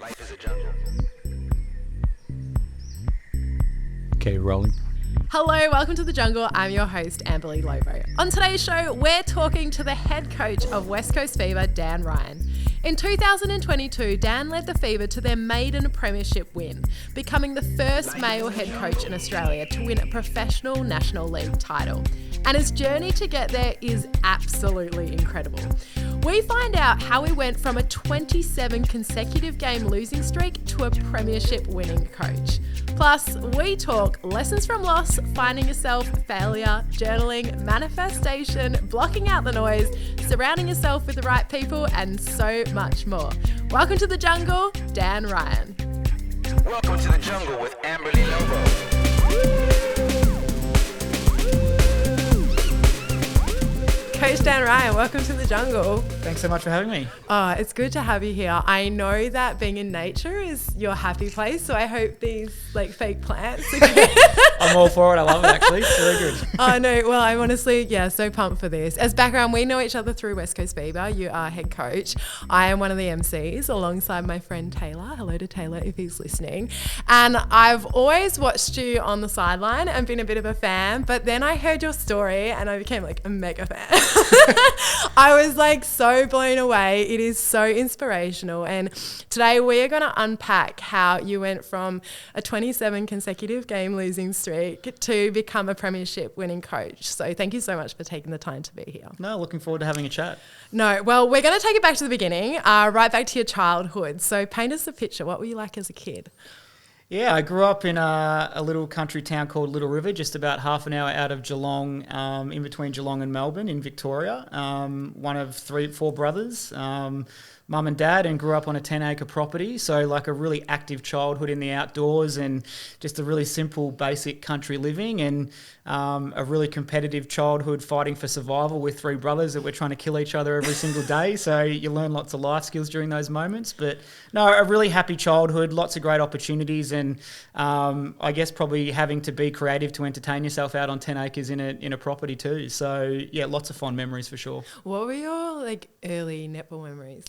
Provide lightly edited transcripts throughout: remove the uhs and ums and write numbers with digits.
Life is a jungle. Okay, rolling. Hello, welcome to The Jungle. I'm your host, Amberly Lobo. On today's show, we're talking to the head coach of West Coast Fever, Dan Ryan. In 2022, Dan led the Fever to their maiden premiership win, becoming the first male head coach in Australia to win a professional National League title. And his journey to get there is absolutely incredible. We find out how he went from a 27 consecutive game losing streak to a premiership winning coach. Plus, we talk lessons from loss, finding yourself, failure, journaling, manifestation, blocking out the noise, surrounding yourself with the right people, and so much more. Welcome to The Jungle, Dan Ryan. Welcome to the jungle with Amberly Lobo. Coach Dan Ryan, welcome to The Jungle. Thanks so much for having me. Oh, it's good to have you here. I know that being in nature is your happy place, so I hope these fake plants are good. I'm all for it. I love it, actually. It's really good. Oh, no. Well, I'm honestly, so pumped for this. As background, we know each other through West Coast Fever. You are head coach. I am one of the MCs alongside my friend Taylor. Hello to Taylor if he's listening. And I've always watched you on the sideline and been a bit of a fan, but then I heard your story and I became a mega fan. I was so blown away. It is so inspirational. And today we are going to unpack how you went from a 27 consecutive game losing streak to become a premiership winning coach. So thank you so much for taking the time to be here. No, looking forward to having a chat. No, well, we're going to take it back to the beginning, right back to your childhood. So paint us a picture. What were you like as a kid? Yeah, I grew up in a little country town called Little River, just about half an hour out of Geelong, in between Geelong and Melbourne in Victoria. One of four brothers, mum and dad, and grew up on a 10-acre property. So a really active childhood in the outdoors and just a really simple, basic country living, and a really competitive childhood fighting for survival with three brothers that were trying to kill each other every single day. So you learn lots of life skills during those moments. But no, a really happy childhood, lots of great opportunities, and I guess probably having to be creative to entertain yourself out on 10 acres in a property too. So yeah, lots of fond memories for sure. What were your early netball memories?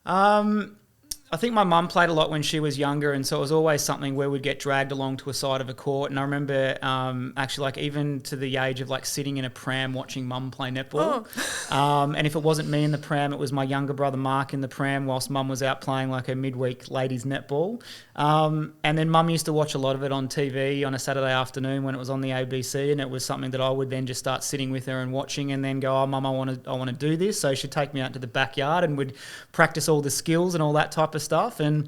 I think my mum played a lot when she was younger, and so it was always something where we'd get dragged along to a side of a court. And I remember actually even to the age of sitting in a pram watching mum play netball. Oh. And if it wasn't me in the pram, it was my younger brother Mark in the pram whilst mum was out playing a midweek ladies netball. And then mum used to watch a lot of it on TV on a Saturday afternoon when it was on the ABC, and it was something that I would then just start sitting with her and watching, and then go, oh mum, I want to do this. So she'd take me out to the backyard and would practice all the skills and all that type of stuff, and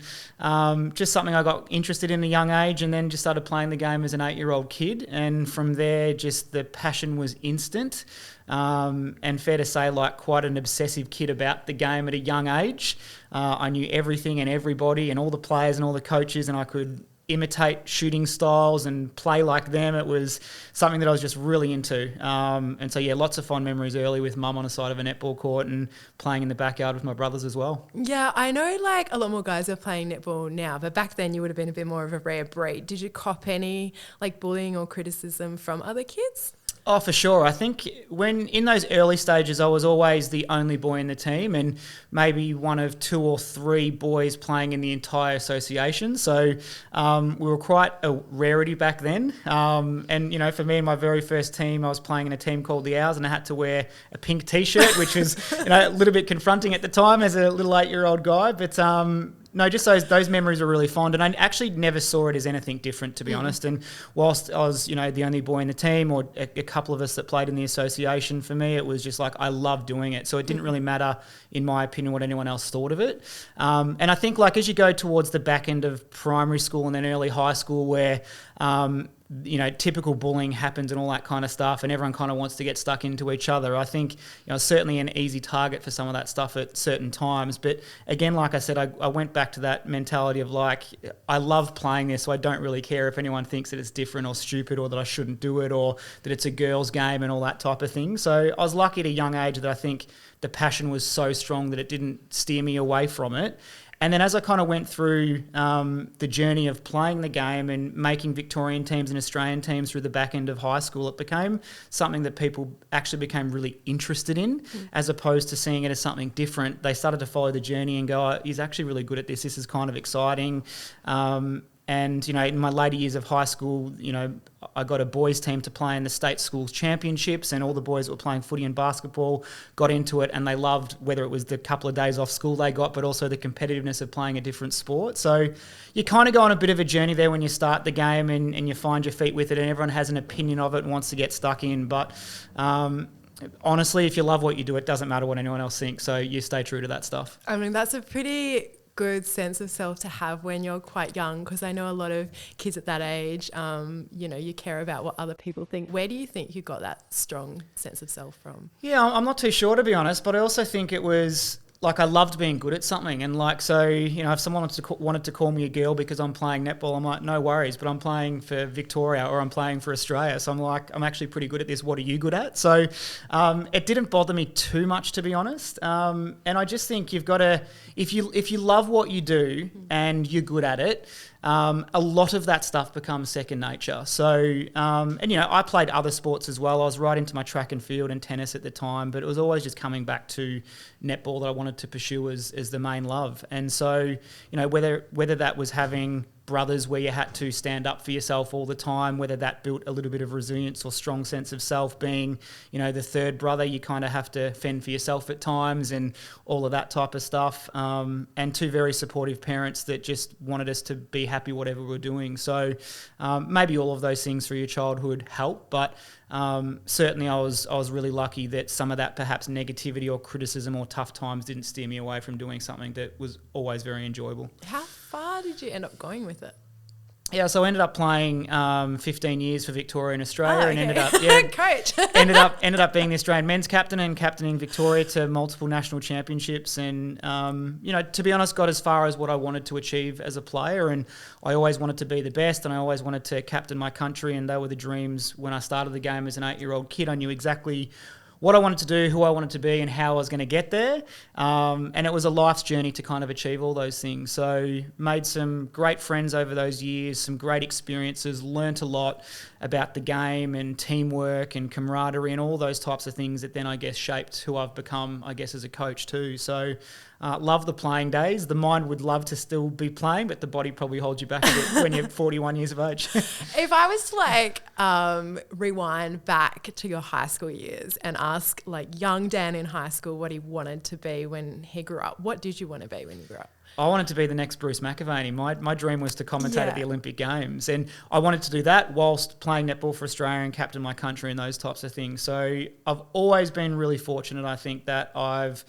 just something I got interested in at a young age, and then just started playing the game as an 8-year-old kid, and from there just the passion was instant, and fair to say quite an obsessive kid about the game at a young age. I knew everything and everybody and all the players and all the coaches, and I could imitate shooting styles and play like them. It was something that I was just really into. And so, yeah, lots of fond memories early with mum on the side of a netball court and playing in the backyard with my brothers as well. Yeah, I know a lot more guys are playing netball now, but back then you would have been a bit more of a rare breed. Did you cop any bullying or criticism from other kids? Oh, for sure. I think when in those early stages, I was always the only boy in the team and maybe one of 2 or 3 boys playing in the entire association. So we were quite a rarity back then. And, for me, in my very first team, I was playing in a team called the Owls, and I had to wear a pink T-shirt, which was a little bit confronting at the time as a little 8-year-old guy. But no, just those memories are really fond, and I actually never saw it as anything different, to be honest. And whilst I was, the only boy in the team, or a couple of us that played in the association, for me it was just I loved doing it. So it didn't really matter, in my opinion, what anyone else thought of it. And I think as you go towards the back end of primary school and then early high school, where typical bullying happens and all that kind of stuff, and everyone kind of wants to get stuck into each other. I think, certainly an easy target for some of that stuff at certain times. But again, like I said, I went back to that mentality of I love playing this, so I don't really care if anyone thinks that it's different or stupid or that I shouldn't do it or that it's a girl's game and all that type of thing. So I was lucky at a young age that I think the passion was so strong that it didn't steer me away from it. And then as I kind of went through the journey of playing the game and making Victorian teams and Australian teams through the back end of high school, it became something that people actually became really interested in, as opposed to seeing it as something different. They started to follow the journey and go, oh, he's actually really good at this. This is kind of exciting. And, in my later years of high school, I got a boys team to play in the state schools championships, and all the boys that were playing footy and basketball got into it, and they loved whether it was the couple of days off school they got, but also the competitiveness of playing a different sport. So you kind of go on a bit of a journey there when you start the game and you find your feet with it, and everyone has an opinion of it and wants to get stuck in. But honestly, if you love what you do, it doesn't matter what anyone else thinks. So you stay true to that stuff. I mean, that's a pretty good sense of self to have when you're quite young, because I know a lot of kids at that age, you care about what other people think. Where do you think you got that strong sense of self from? Yeah, I'm not too sure, to be honest, but I also think it was like I loved being good at something. And if someone wanted to call me a girl because I'm playing netball, I'm like, no worries, but I'm playing for Victoria or I'm playing for Australia. So I'm like, I'm actually pretty good at this. What are you good at? So it didn't bother me too much, to be honest. And I just think you've got to, if you love what you do and you're good at it, a lot of that stuff becomes second nature. So, I played other sports as well. I was right into my track and field and tennis at the time, but it was always just coming back to netball that I wanted to pursue as the main love. And so, whether that was having brothers where you had to stand up for yourself all the time, whether that built a little bit of resilience or strong sense of self, being, the third brother, you kind of have to fend for yourself at times and all of that type of stuff. And two very supportive parents that just wanted us to be happy whatever we were doing. So maybe all of those things through your childhood help, but certainly I was really lucky that some of that perhaps negativity or criticism or tough times didn't steer me away from doing something that was always very enjoyable. How far did you end up going with it? Yeah, so I ended up playing 15 years for Victoria and Australia, and ended up coach. ended up being the Australian men's captain and captaining Victoria to multiple national championships, and to be honest, got as far as what I wanted to achieve as a player. And I always wanted to be the best, and I always wanted to captain my country, and they were the dreams when I started the game as an 8-year-old kid. I knew exactly what I wanted to do, who I wanted to be, and how I was going to get there. And it was a life's journey to kind of achieve all those things. So made some great friends over those years, some great experiences, learnt a lot about the game and teamwork and camaraderie and all those types of things that then I guess shaped who I've become, I guess, as a coach too. So love the playing days. The mind would love to still be playing, but the body probably holds you back a bit when you're 41 years of age. If I was to rewind back to your high school years and ask young Dan in high school what he wanted to be when he grew up, what did you want to be when you grew up? I wanted to be the next Bruce McAvaney. My dream was to commentate at the Olympic Games, and I wanted to do that whilst playing netball for Australia and captain my country and those types of things. So I've always been really fortunate, I think, that I've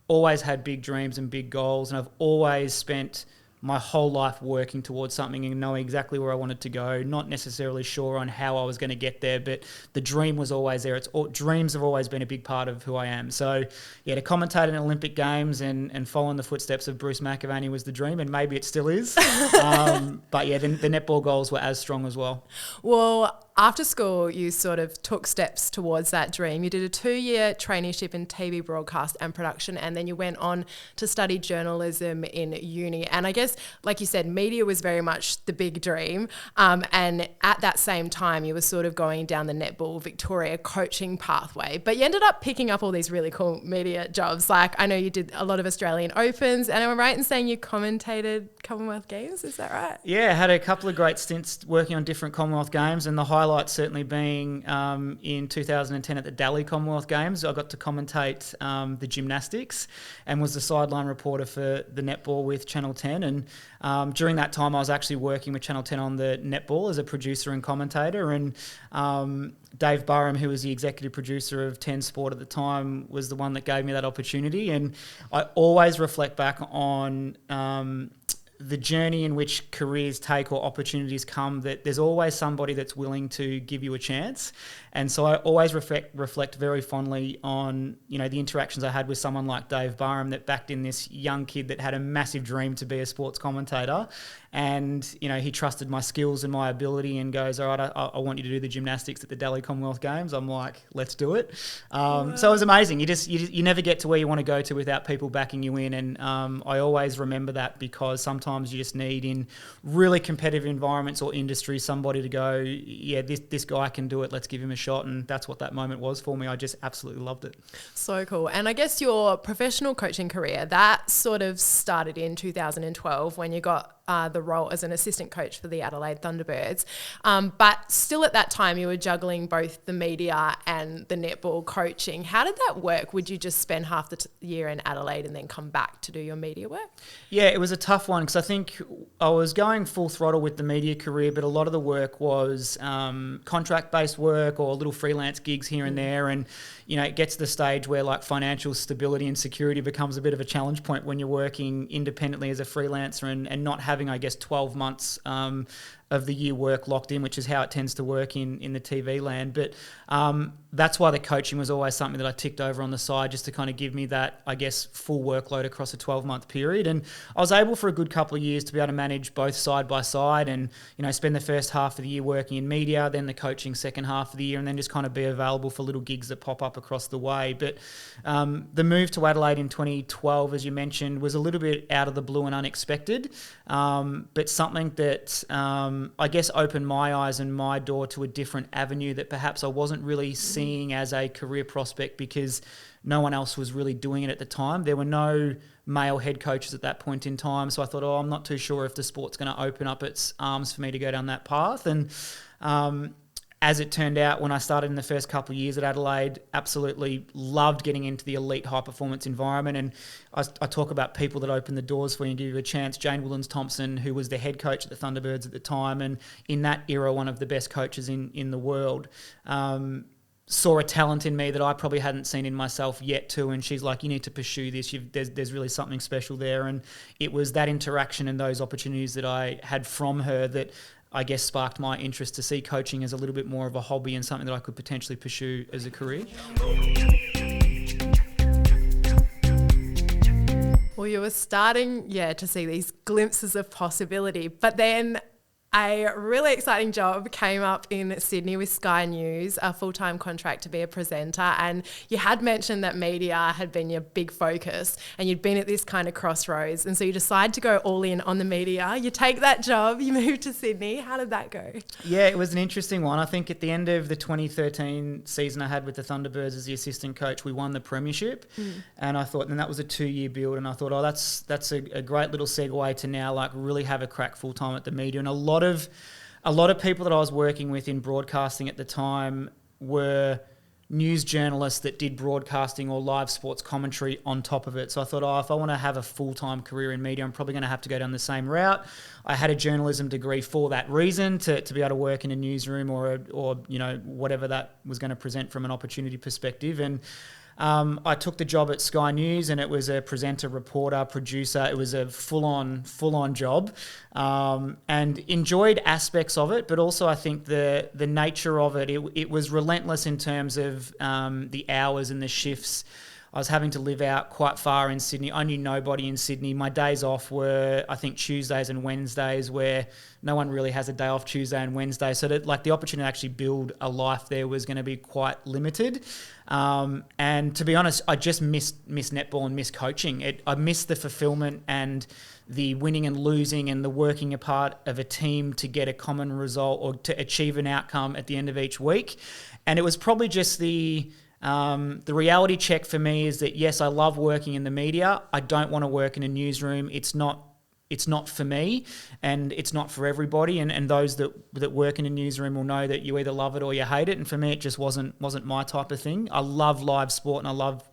always had big dreams and big goals, and I've always spent my whole life working towards something and knowing exactly where I wanted to go, not necessarily sure on how I was going to get there, but the dream was always there. Dreams have always been a big part of who I am. So, to commentate in Olympic Games and follow in the footsteps of Bruce McAvaney was the dream, and maybe it still is. But the netball goals were as strong as well. Well, after school, you sort of took steps towards that dream. You did a 2-year traineeship in TV broadcast and production, and then you went on to study journalism in uni. And I guess, like you said, media was very much the big dream. And at that same time, you were sort of going down the Netball Victoria coaching pathway. But you ended up picking up all these really cool media jobs. I know you did a lot of Australian Opens, and am I right in saying you commentated Commonwealth Games? Is that right? Yeah, had a couple of great stints working on different Commonwealth Games, and the highlight certainly being in 2010 at the Dally Commonwealth Games. I got to commentate the gymnastics and was the sideline reporter for the netball with Channel 10. And during that time, I was actually working with Channel 10 on the netball as a producer and commentator. And Dave Burham, who was the executive producer of 10 Sport at the time, was the one that gave me that opportunity. And I always reflect back on the journey in which careers take or opportunities come, that there's always somebody that's willing to give you a chance. And so I always reflect very fondly on, the interactions I had with someone like Dave Barham that backed in this young kid that had a massive dream to be a sports commentator. And, he trusted my skills and my ability and goes, all right, I want you to do the gymnastics at the Delhi Commonwealth Games. I'm like, let's do it. So it was amazing. You never get to where you want to go to without people backing you in. And I always remember that, because sometimes you just need, in really competitive environments or industries, somebody to go, yeah, this guy can do it. Let's give him a shot. And that's what that moment was for me. I just absolutely loved it. So cool. And I guess your professional coaching career, that sort of started in 2012 when you got the role as an assistant coach for the Adelaide Thunderbirds. But still at that time, you were juggling both the media and the netball coaching. How did that work? Would you just spend half the year in Adelaide and then come back to do your media work? Yeah, it was a tough one, because I think I was going full throttle with the media career, but a lot of the work was contract-based work or little freelance gigs here and there. And, it gets to the stage where like financial stability and security becomes a bit of a challenge point when you're working independently as a freelancer and not having, I guess, 12 months of the year work locked in, which is how it tends to work in the TV land. But that's why the coaching was always something that I ticked over on the side, just to kind of give me that, I guess, full workload across a 12-month period. And I was able for a good couple of years to be able to manage both side by side and, spend the first half of the year working in media, then the coaching second half of the year, and then just kind of be available for little gigs that pop up across the way. But the move to Adelaide in 2012, as you mentioned, was a little bit out of the blue and unexpected, but something that I guess opened my eyes and my door to a different avenue that perhaps I wasn't really seeing as a career prospect, because no one else was really doing it at the time. There were no male head coaches at that point in time. So I thought, I'm not too sure if the sport's going to open up its arms for me to go down that path. And as it turned out, when I started in the first couple of years at Adelaide, absolutely loved getting into the elite high-performance environment. And I talk about people that open the doors for you and give you a chance. Jane Woolens-Thompson, who was the head coach at the Thunderbirds at the time, and in that era, one of the best coaches in the world, saw a talent in me that I probably hadn't seen in myself yet too. And she's like, you need to pursue this. There's really something special there. And it was that interaction and those opportunities that I had from her that I guess sparked my interest to see coaching as a little bit more of a hobby and something that I could potentially pursue as a career. Well, you were starting, to see these glimpses of possibility, but then a really exciting job came up in Sydney with Sky News, a full-time contract to be a presenter. And you had mentioned that media had been your big focus and you'd been at this kind of crossroads. And so you decide to go all in on the media. You take that job, you move to Sydney. How did that go? Yeah, it was an interesting one. I think at the end of the 2013 season I had with the Thunderbirds as the assistant coach, we won the premiership. And I thought, and that was a 2-year build. And I thought, that's a great little segue to now like really have a crack full-time at the media. And a lot of people that I was working with in broadcasting at the time were news journalists that did broadcasting or live sports commentary on top of it. So I thought, if I want to have a full-time career in media, I'm probably going to have to go down the same route. I had a journalism degree for that reason, to be able to work in a newsroom or whatever that was going to present from an opportunity perspective. And I took the job at Sky News, and it was a presenter, reporter, producer. It was a full-on job, and enjoyed aspects of it. But also, I think the nature of it was relentless in terms of the hours and the shifts. I was having to live out quite far in Sydney. I knew nobody in Sydney. My days off were, I think, Tuesdays and Wednesdays, where no one really has a day off Tuesday and Wednesday. So that, like, the opportunity to actually build a life there was going to be quite limited. And to be honest, I just missed netball and missed coaching. I missed the fulfillment and the winning and losing and the working a part of a team to get a common result or to achieve an outcome at the end of each week. And it was probably just the reality check for me is that, yes, I love working in the media. I don't want to work in a newsroom. It's not for me, and it's not for everybody. And those that work in a newsroom will know that you either love it or you hate it. And for me, it just wasn't my type of thing. I love live sport and I love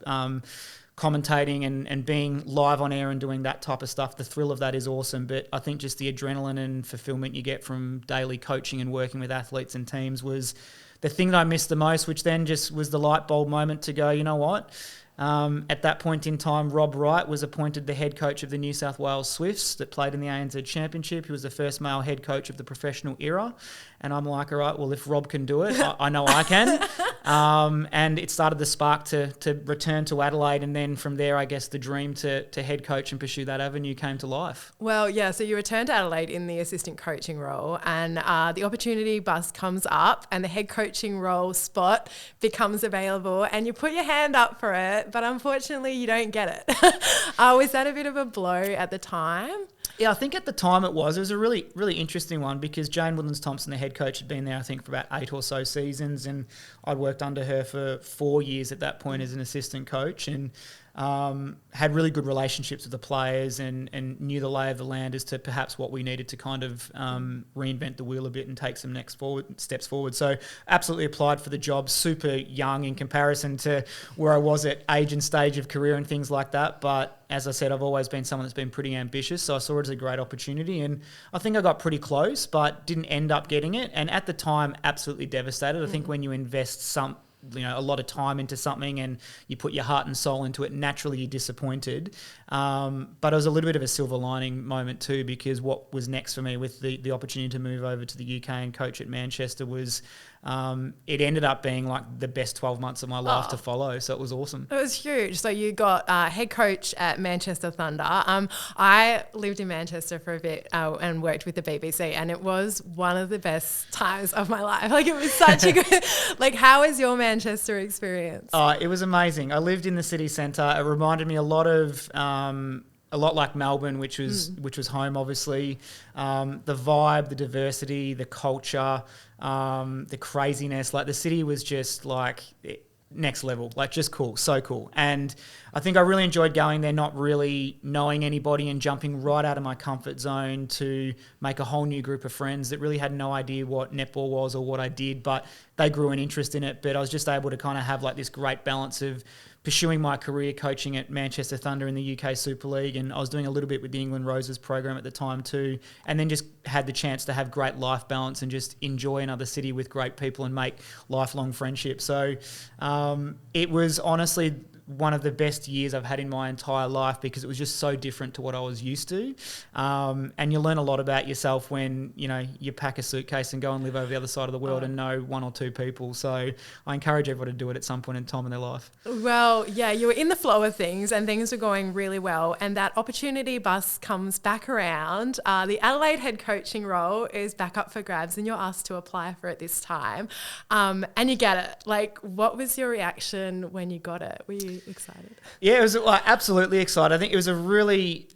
commentating and being live on air and doing that type of stuff. The thrill of that is awesome. But I think just the adrenaline and fulfillment you get from daily coaching and working with athletes and teams was the thing that I missed the most, which then just was the light bulb moment to go, you know what? At that point in time, Rob Wright was appointed the head coach of the New South Wales Swifts that played in the ANZ Championship. He was the first male head coach of the professional era. And I'm like, all right, well, if Rob can do it, I know I can. And it started the spark to return to Adelaide. And then from there, I guess the dream to head coach and pursue that avenue came to life. Well, yeah, so you returned to Adelaide in the assistant coaching role, and the opportunity bus comes up and the head coaching role spot becomes available, and you put your hand up for it, but unfortunately you don't get it. Was that a bit of a blow at the time? Yeah, I think at the time it was a really, really interesting one because Jane Woodlands-Thompson, the head coach, had been there, I think, for about 8 or so seasons, and I'd worked under her for 4 years at that point as an assistant coach, and had really good relationships with the players and knew the lay of the land as to perhaps what we needed to kind of reinvent the wheel a bit and take some steps forward. So absolutely applied for the job, super young in comparison to where I was at age and stage of career and things like that. But as I said, I've always been someone that's been pretty ambitious, so I saw it as a great opportunity, and I think I got pretty close but didn't end up getting it. And at the time, absolutely devastated. I think when you invest a lot of time into something and you put your heart and soul into it, naturally you're disappointed. But it was a little bit of a silver lining moment too, because what was next for me with the opportunity to move over to the UK and coach at Manchester was it ended up being like the best 12 months of my life to follow. So it was awesome. It was huge. So you got head coach at Manchester Thunder. I lived in Manchester for a bit and worked with the BBC, and it was one of the best times of my life. Like, it was such a good, like, how was your Manchester experience? It was amazing. I lived in the city centre. It reminded me a lot like Melbourne, which was home, obviously. The vibe, the diversity, the culture, the craziness. Like, the city was just like next level, like just cool, so cool. And I think I really enjoyed going there, not really knowing anybody and jumping right out of my comfort zone to make a whole new group of friends that really had no idea what netball was or what I did, but they grew an interest in it. But I was just able to kind of have like this great balance of pursuing my career coaching at Manchester Thunder in the UK Super League, and I was doing a little bit with the England Roses program at the time too, and then just had the chance to have great life balance and just enjoy another city with great people and make lifelong friendships. So it was honestly one of the best years I've had in my entire life because it was just so different to what I was used to. And you learn a lot about yourself when, you pack a suitcase and go and live over the other side of the world and know one or two people. So I encourage everyone to do it at some point in time in their life. Well, yeah, you were in the flow of things and things were going really well. And that opportunity bus comes back around. The Adelaide head coaching role is back up for grabs and you're asked to apply for it this time. And you get it. Like, what was your reaction when you got it? Were you excited? Yeah, it was absolutely excited. I think it was a really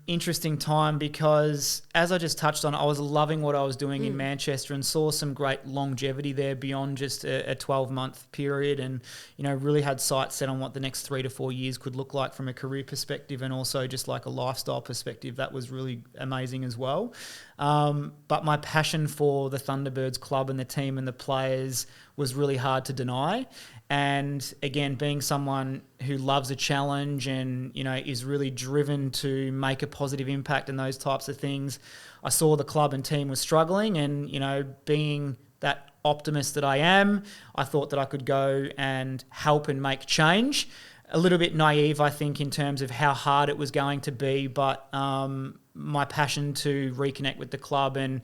interesting time because, as I just touched on, I was loving what I was doing in Manchester and saw some great longevity there beyond just a 12-month period, and really had sights set on what the next 3 to 4 years could look like from a career perspective and also just like a lifestyle perspective. That was really amazing as well. But my passion for the Thunderbirds club and the team and the players was really hard to deny. And again, being someone who loves a challenge and, is really driven to make a positive impact and those types of things, I saw the club and team was struggling, and, being that optimist that I am, I thought that I could go and help and make change. A little bit naive, I think, in terms of how hard it was going to be, but my passion to reconnect with the club and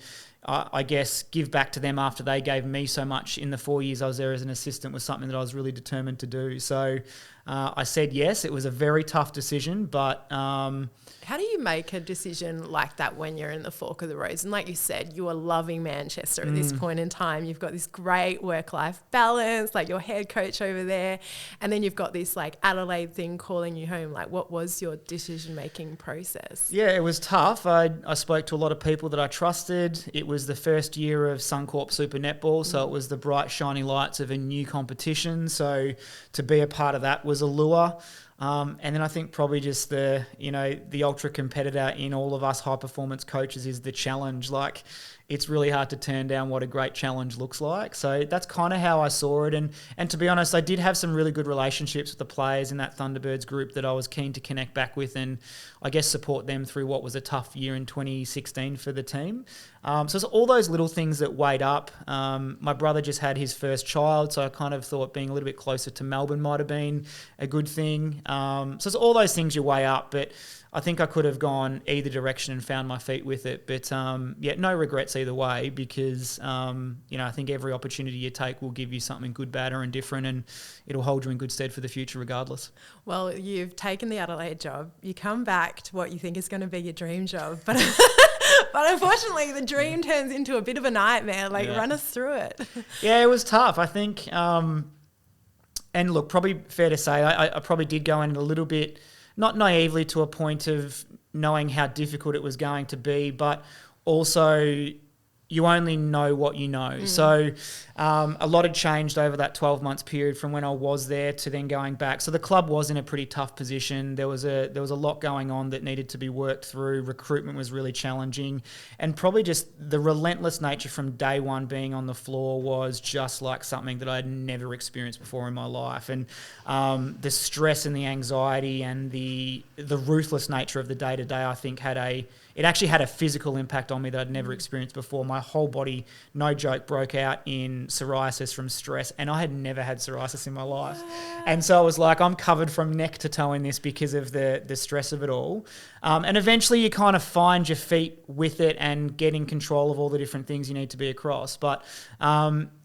I guess give back to them after they gave me so much in the 4 years I was there as an assistant was something that I was really determined to do. So I said yes. It was a very tough decision, but... How do you make a decision like that when you're in the fork of the roads? And like you said, you are loving Manchester at this point in time. You've got this great work-life balance, like your head coach over there, and then you've got this like Adelaide thing calling you home. Like, what was your decision-making process? Yeah, it was tough. I spoke to a lot of people that I trusted. It was the first year of Suncorp Super Netball, so it was the bright, shiny lights of a new competition. So to be a part of that was a lure. And then I think probably just the ultra competitor in all of us high performance coaches is the challenge. Like, it's really hard to turn down what a great challenge looks like. So that's kind of how I saw it. And to be honest, I did have some really good relationships with the players in that Thunderbirds group that I was keen to connect back with and I guess support them through what was a tough year in 2016 for the team. So it's all those little things that weighed up. My brother just had his first child, so I kind of thought being a little bit closer to Melbourne might have been a good thing. So it's all those things you weigh up, but I think I could have gone either direction and found my feet with it. But no regrets either way because, I think every opportunity you take will give you something good, bad or indifferent, and it'll hold you in good stead for the future regardless. Well, you've taken the Adelaide job. You come back to what you think is going to be your dream job. But but unfortunately, the dream turns into a bit of a nightmare. Run us through it. Yeah, it was tough. I think, and look, probably fair to say, I probably did go in a little bit, not naively to a point of knowing how difficult it was going to be, but also you only know what you know. So a lot had changed over that 12 months period from when I was there to then going back. So the club was in a pretty tough position. There was a lot going on that needed to be worked through. Recruitment was really challenging, and probably just the relentless nature from day one being on the floor was just like something that I'd never experienced before in my life. And the stress and the anxiety and the ruthless nature of the day-to-day, I think it actually had a physical impact on me that I'd never experienced before. My whole body, no joke, broke out in psoriasis from stress, and I had never had psoriasis in my life. And so I was like, I'm covered from neck to toe in this because of the stress of it all. And eventually you kind of find your feet with it and get in control of all the different things you need to be across. But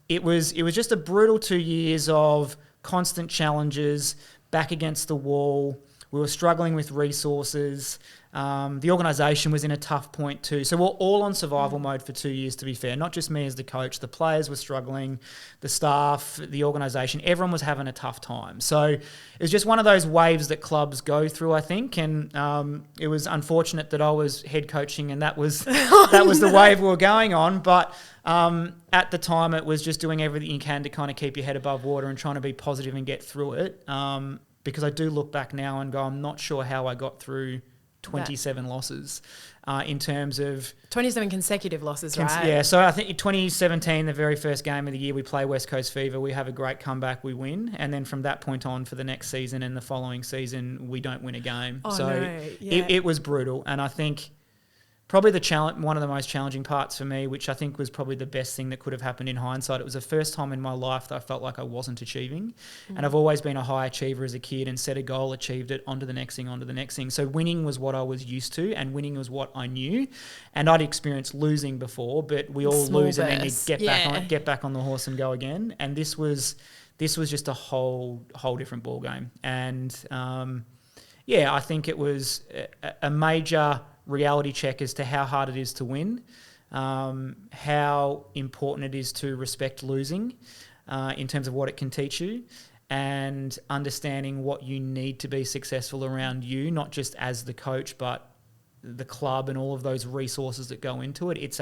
it was just a brutal 2 years of constant challenges, back against the wall. We were struggling with resources. The organisation was in a tough point too. So we're all on survival mode for 2 years, to be fair. Not just me as the coach. The players were struggling, the staff, the organisation. Everyone was having a tough time. So it was just one of those waves that clubs go through, I think. And it was unfortunate that I was head coaching and that was the wave we were going on. But at the time, it was just doing everything you can to kind of keep your head above water and trying to be positive and get through it. Because I do look back now and go, I'm not sure how I got through 27 losses in terms of... 27 consecutive losses, right? Yeah, so I think in 2017, the very first game of the year, we play West Coast Fever. We have a great comeback, we win. And then from that point on for the next season and the following season, we don't win a game. Oh, so no. Yeah. it was brutal. And I think... probably one of the most challenging parts for me, which I think was probably the best thing that could have happened in hindsight. It was the first time in my life that I felt like I wasn't achieving. And I've always been a high achiever as a kid and set a goal, achieved it, onto the next thing. So winning was what I was used to and winning was what I knew. And I'd experienced losing before, but we all lose and then you get back on the horse and go again. And this was just a whole different ball game. And I think it was a major reality check as to how hard it is to win, how important it is to respect losing in terms of what it can teach you, and understanding what you need to be successful around you, not just as the coach, but the club and all of those resources that go into it. It's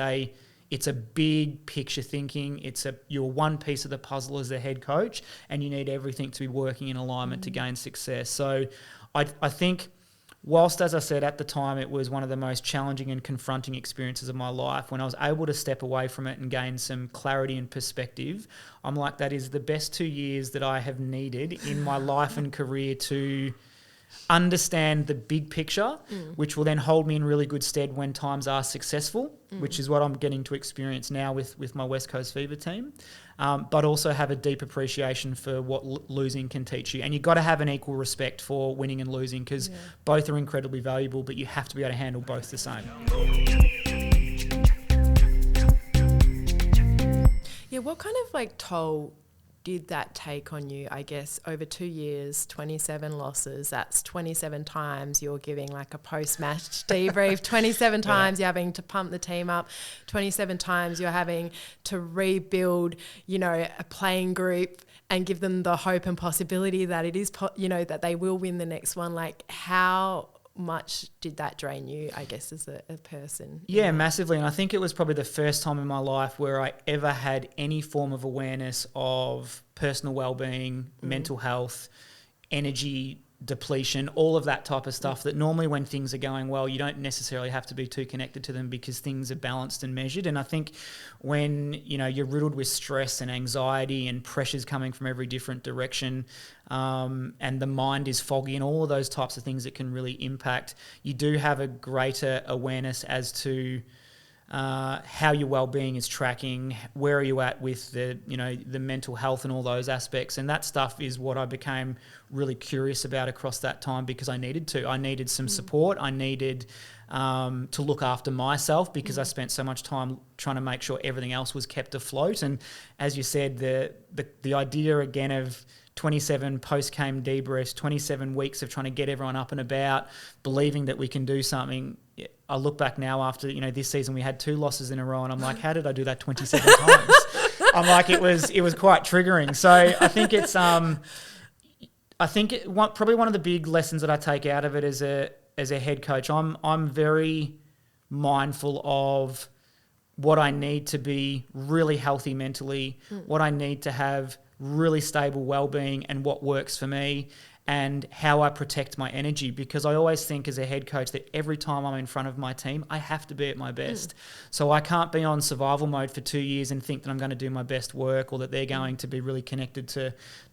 a big picture thinking. You're one piece of the puzzle as the head coach, and you need everything to be working in alignment to gain success. So I think... whilst, as I said, at the time, it was one of the most challenging and confronting experiences of my life, when I was able to step away from it and gain some clarity and perspective, I'm like, that is the best 2 years that I have needed in my life and career to understand the big picture, which will then hold me in really good stead when times are successful, which is what I'm getting to experience now with my West Coast Fever team. But also have a deep appreciation for what losing can teach you. And you've got to have an equal respect for winning and losing, because both are incredibly valuable, but you have to be able to handle both the same. Yeah, what kind of toll did that take on you, I guess, over 2 years, 27 losses? That's 27 times you're giving a post-match debrief, 27 times you're having to pump the team up, 27 times you're having to rebuild, a playing group and give them the hope and possibility that it is, that they will win the next one. How much did that drain you, I guess, as a person? Yeah, massively. And I think it was probably the first time in my life where I ever had any form of awareness of personal well-being, mental health, energy depletion, all of that type of stuff that normally when things are going well, you don't necessarily have to be too connected to them because things are balanced and measured. And I think when, you're riddled with stress and anxiety and pressures coming from every different direction, and the mind is foggy and all of those types of things that can really impact, you do have a greater awareness as to how your well-being is tracking, where are you at with the mental health and all those aspects. And that stuff is what I became really curious about across that time because I needed to. I needed some support. I needed to look after myself because I spent so much time trying to make sure everything else was kept afloat. And as you said, the idea again of 27 post-game debriefs, 27 weeks of trying to get everyone up and about, believing that we can do something. I look back now after, this season we had 2 losses in a row and I'm like, how did I do that 27 times? I'm like, it was quite triggering. So I think it's, probably one of the big lessons that I take out of it as a head coach, I'm very mindful of what I need to be really healthy mentally, what I need to have really stable well-being and what works for me, and how I protect my energy, because I always think as a head coach that every time I'm in front of my team, I have to be at my best. So I can't be on survival mode for 2 years and think that I'm going to do my best work or that they're going to be really connected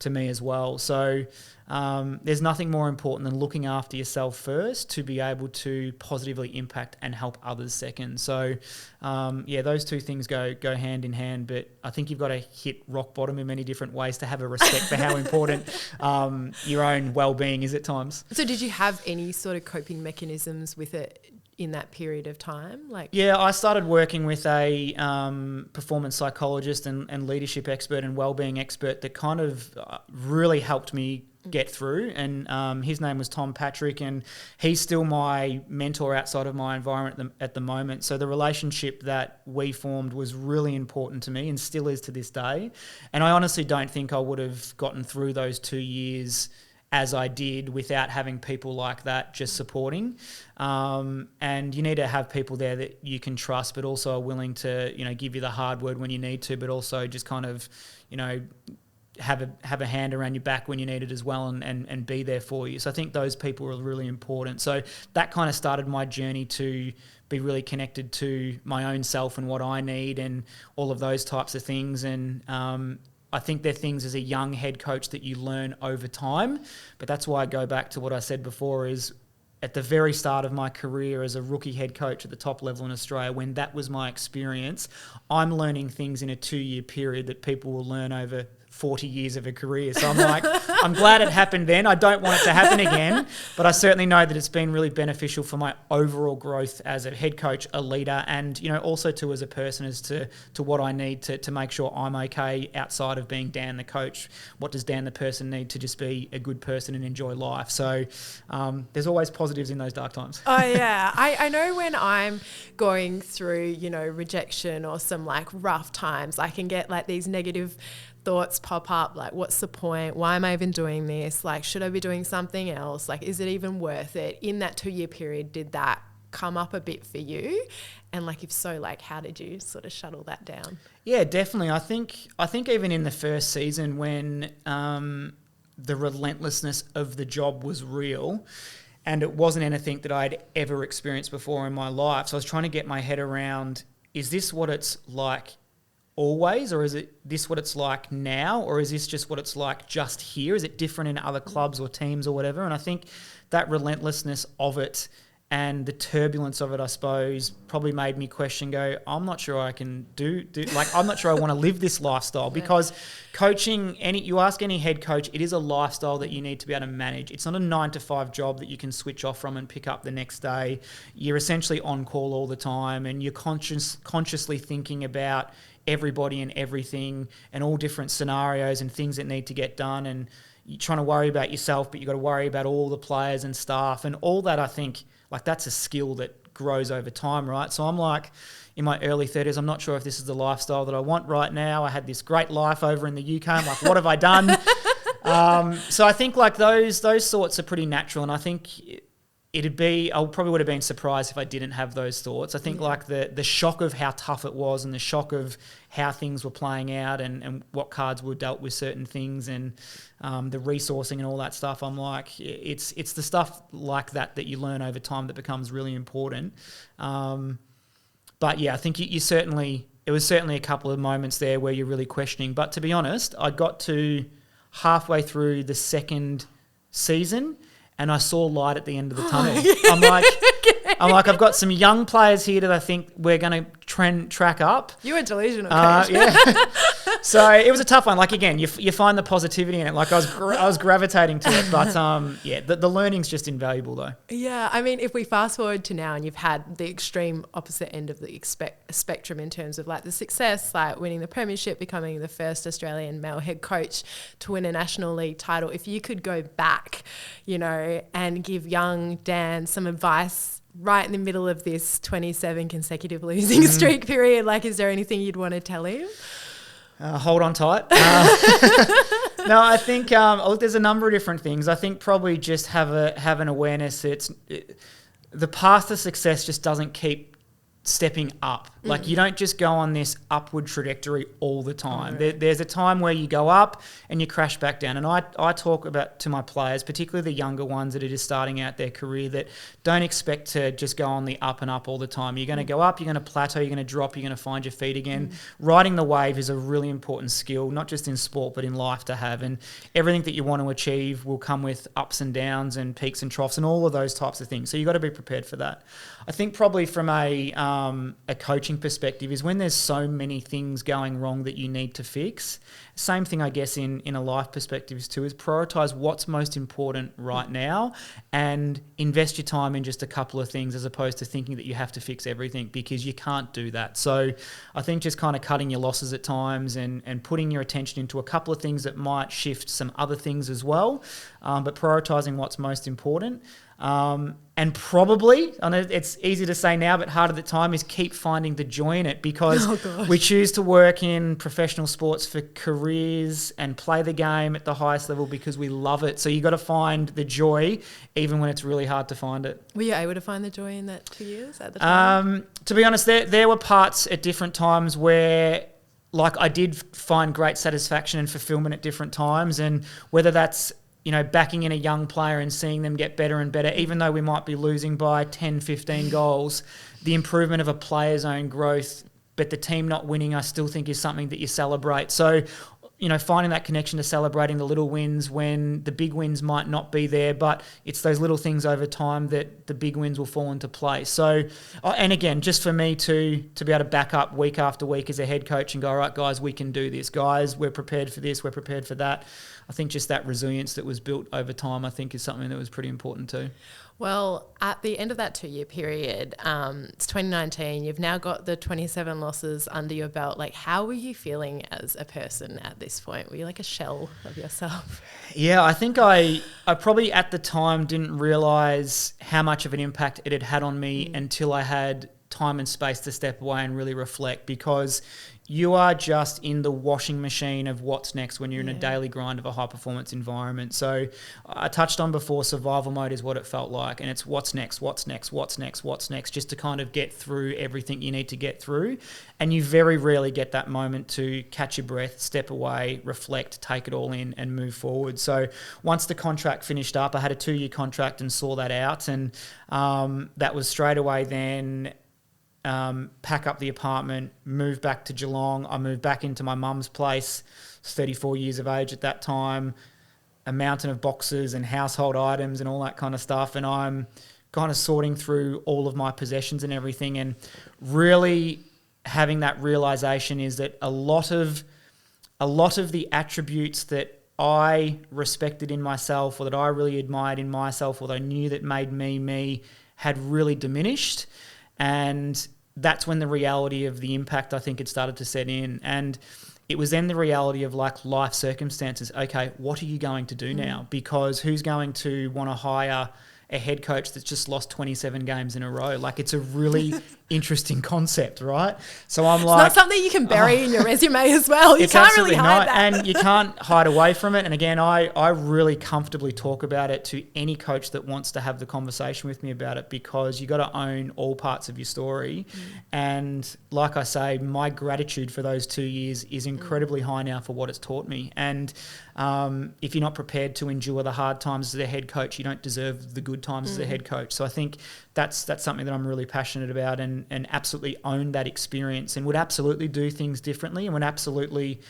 to me as well. So there's nothing more important than looking after yourself first to be able to positively impact and help others second. So those two things go hand in hand, but I think you've got to hit rock bottom in many different ways to have a respect for how important your own well-being is at times. So did you have any sort of coping mechanisms with it in that period of time? Yeah, I started working with a performance psychologist and leadership expert and well-being expert that kind of really helped me get through, and his name was Tom Patrick, and he's still my mentor outside of my environment at the moment. So the relationship that we formed was really important to me and still is to this day, and I honestly don't think I would have gotten through those 2 years as I did without having people like that just supporting. And you need to have people there that you can trust, but also are willing to, give you the hard word when you need to, but also just kind of, have a hand around your back when you need it as well, and be there for you. So I think those people are really important. So that kind of started my journey to be really connected to my own self and what I need and all of those types of things. And I think they're things as a young head coach that you learn over time. But that's why I go back to what I said before is at the very start of my career as a rookie head coach at the top level in Australia, when that was my experience, I'm learning things in a 2-year period that people will learn over 40 years of a career. So I'm like, I'm glad it happened then. I don't want it to happen again, but I certainly know that it's been really beneficial for my overall growth as a head coach, a leader, and, also too as a person as to what I need to make sure I'm okay outside of being Dan the coach. What does Dan the person need to just be a good person and enjoy life? So there's always positives in those dark times. Oh yeah. I know when I'm going through, rejection or some rough times, I can get these negative thoughts pop up, what's the point? Why am I even doing this? Should I be doing something else? Is it even worth it? In that 2-year period, did that come up a bit for you? And if so, how did you sort of shuttle that down? Yeah, definitely. I think even in the first season when the relentlessness of the job was real, and it wasn't anything that I'd ever experienced before in my life. So I was trying to get my head around, is this what it's like always, or is it this what it's like now, or is this just what it's like just here? Is it different in other clubs or teams or whatever? And I think that relentlessness of it and the turbulence of it, I suppose, probably made me go, I'm not sure I can do I'm not sure I want to live this lifestyle, because coaching, you ask any head coach, it is a lifestyle that you need to be able to manage. It's not a 9-to-5 job that you can switch off from and pick up the next day. You're essentially on call all the time, and you're consciously thinking about everybody and everything and all different scenarios and things that need to get done, and you're trying to worry about yourself, but you've got to worry about all the players and staff and all that. I think that's a skill that grows over time, right? So I'm in my early 30s, I'm not sure if this is the lifestyle that I want right now. I had this great life over in the UK. I'm like, what have I done? So I think those thoughts are pretty natural, and I think I probably would have been surprised if I didn't have those thoughts. I think like the shock of how tough it was and the shock of how things were playing out and what cards were dealt with certain things and the resourcing and all that stuff. I'm like, it's the stuff like that you learn over time that becomes really important. But yeah, I think it was certainly a couple of moments there where you're really questioning. But to be honest, I got to halfway through the second season and I saw light at the end of the tunnel. I'm like, I've got some young players here that I think we're going to track up. You were delusional, coach. Yeah. So it was a tough one. Like, again, you find the positivity in it. Like, I was gravitating to it. But, the learning's just invaluable, though. Yeah, I mean, if we fast forward to now and you've had the extreme opposite end of the spectrum in terms of, like, the success, like winning the premiership, becoming the first Australian male head coach to win a National League title, if you could go back, and give young Dan some advice right in the middle of this 27 consecutive losing streak period, like, is there anything you'd want to tell him? Hold on tight. No, I think there's a number of different things. I think probably just have an awareness that the path to success just doesn't keep stepping up. Like, you don't just go on this upward trajectory all the time. There's a time where you go up and you crash back down. And I talk about to my players, particularly the younger ones that are just starting out their career, that don't expect to just go on the up and up all the time. You're going to go up, you're going to plateau, you're going to drop, you're going to find your feet again. Riding the wave is a really important skill, not just in sport, but in life to have. And everything that you want to achieve will come with ups and downs and peaks and troughs and all of those types of things. So you've got to be prepared for that. I think probably from a coaching perspective is when there's so many things going wrong that you need to fix. Same thing, I guess, in a life perspective too, is prioritise what's most important right now and invest your time in just a couple of things as opposed to thinking that you have to fix everything, because you can't do that. So I think just kind of cutting your losses at times and putting your attention into a couple of things that might shift some other things as well, but prioritising what's most important. And probably, I know it's easy to say now, but hard at the time, is keep finding the joy in it, because we choose to work in professional sports for careers and play the game at the highest level because we love it. So you got to find the joy even when it's really hard to find it. Were you able to find the joy in that 2 years at the time? To be honest, there were parts at different times where, like, I did find great satisfaction and fulfillment at different times, and whether that's backing in a young player and seeing them get better and better, even though we might be losing by 10, 15 goals, the improvement of a player's own growth, but the team not winning, I still think is something that you celebrate. So, finding that connection to celebrating the little wins when the big wins might not be there, but it's those little things over time that the big wins will fall into place. So, and again, just for me to be able to back up week after week as a head coach and go, all right, guys, we can do this. Guys, we're prepared for this, we're prepared for that. I think just that resilience that was built over time, I think, is something that was pretty important too. Well, at the end of that 2 year period, it's 2019, you've now got the 27 losses under your belt. Like, how were you feeling as a person at this point? Were you like a shell of yourself? Yeah, I think I probably at the time didn't realise how much of an impact it had had on me until I had time and space to step away and really reflect, because you are just in the washing machine of what's next when you're in a daily grind of a high-performance environment. So I touched on before, survival mode is what it felt like, and it's what's next, just to kind of get through everything you need to get through. And you very rarely get that moment to catch your breath, step away, reflect, take it all in and move forward. So once the contract finished up, I had a 2-year contract and saw that out, and that was straight away then pack up the apartment, move back to Geelong. I moved back into my mum's place, 34 years of age at that time, a mountain of boxes and household items and all that kind of stuff. And I'm kind of sorting through all of my possessions and everything, and really having that realization is that a lot of the attributes that I respected in myself, or that I really admired in myself, or that I knew that made me me, had really diminished. And that's when the reality of the impact, I think, had started to set in. And it was then the reality of, like, life circumstances. Okay, what are you going to do now? Because who's going to want to hire a head coach that's just lost 27 games in a row. Like, it's a really interesting concept, right? So I'm like... It's not something you can bury in your resume as well. You can't really hide that. And you can't hide away from it. And again, I really comfortably talk about it to any coach that wants to have the conversation with me about it, because you got to own all parts of your story. And like I say, my gratitude for those 2 years is incredibly high now for what it's taught me. And if you're not prepared to endure the hard times as a head coach, you don't deserve the good times as a head coach. So I think that's something that I'm really passionate about, and absolutely own that experience, and would absolutely do things differently, and would absolutely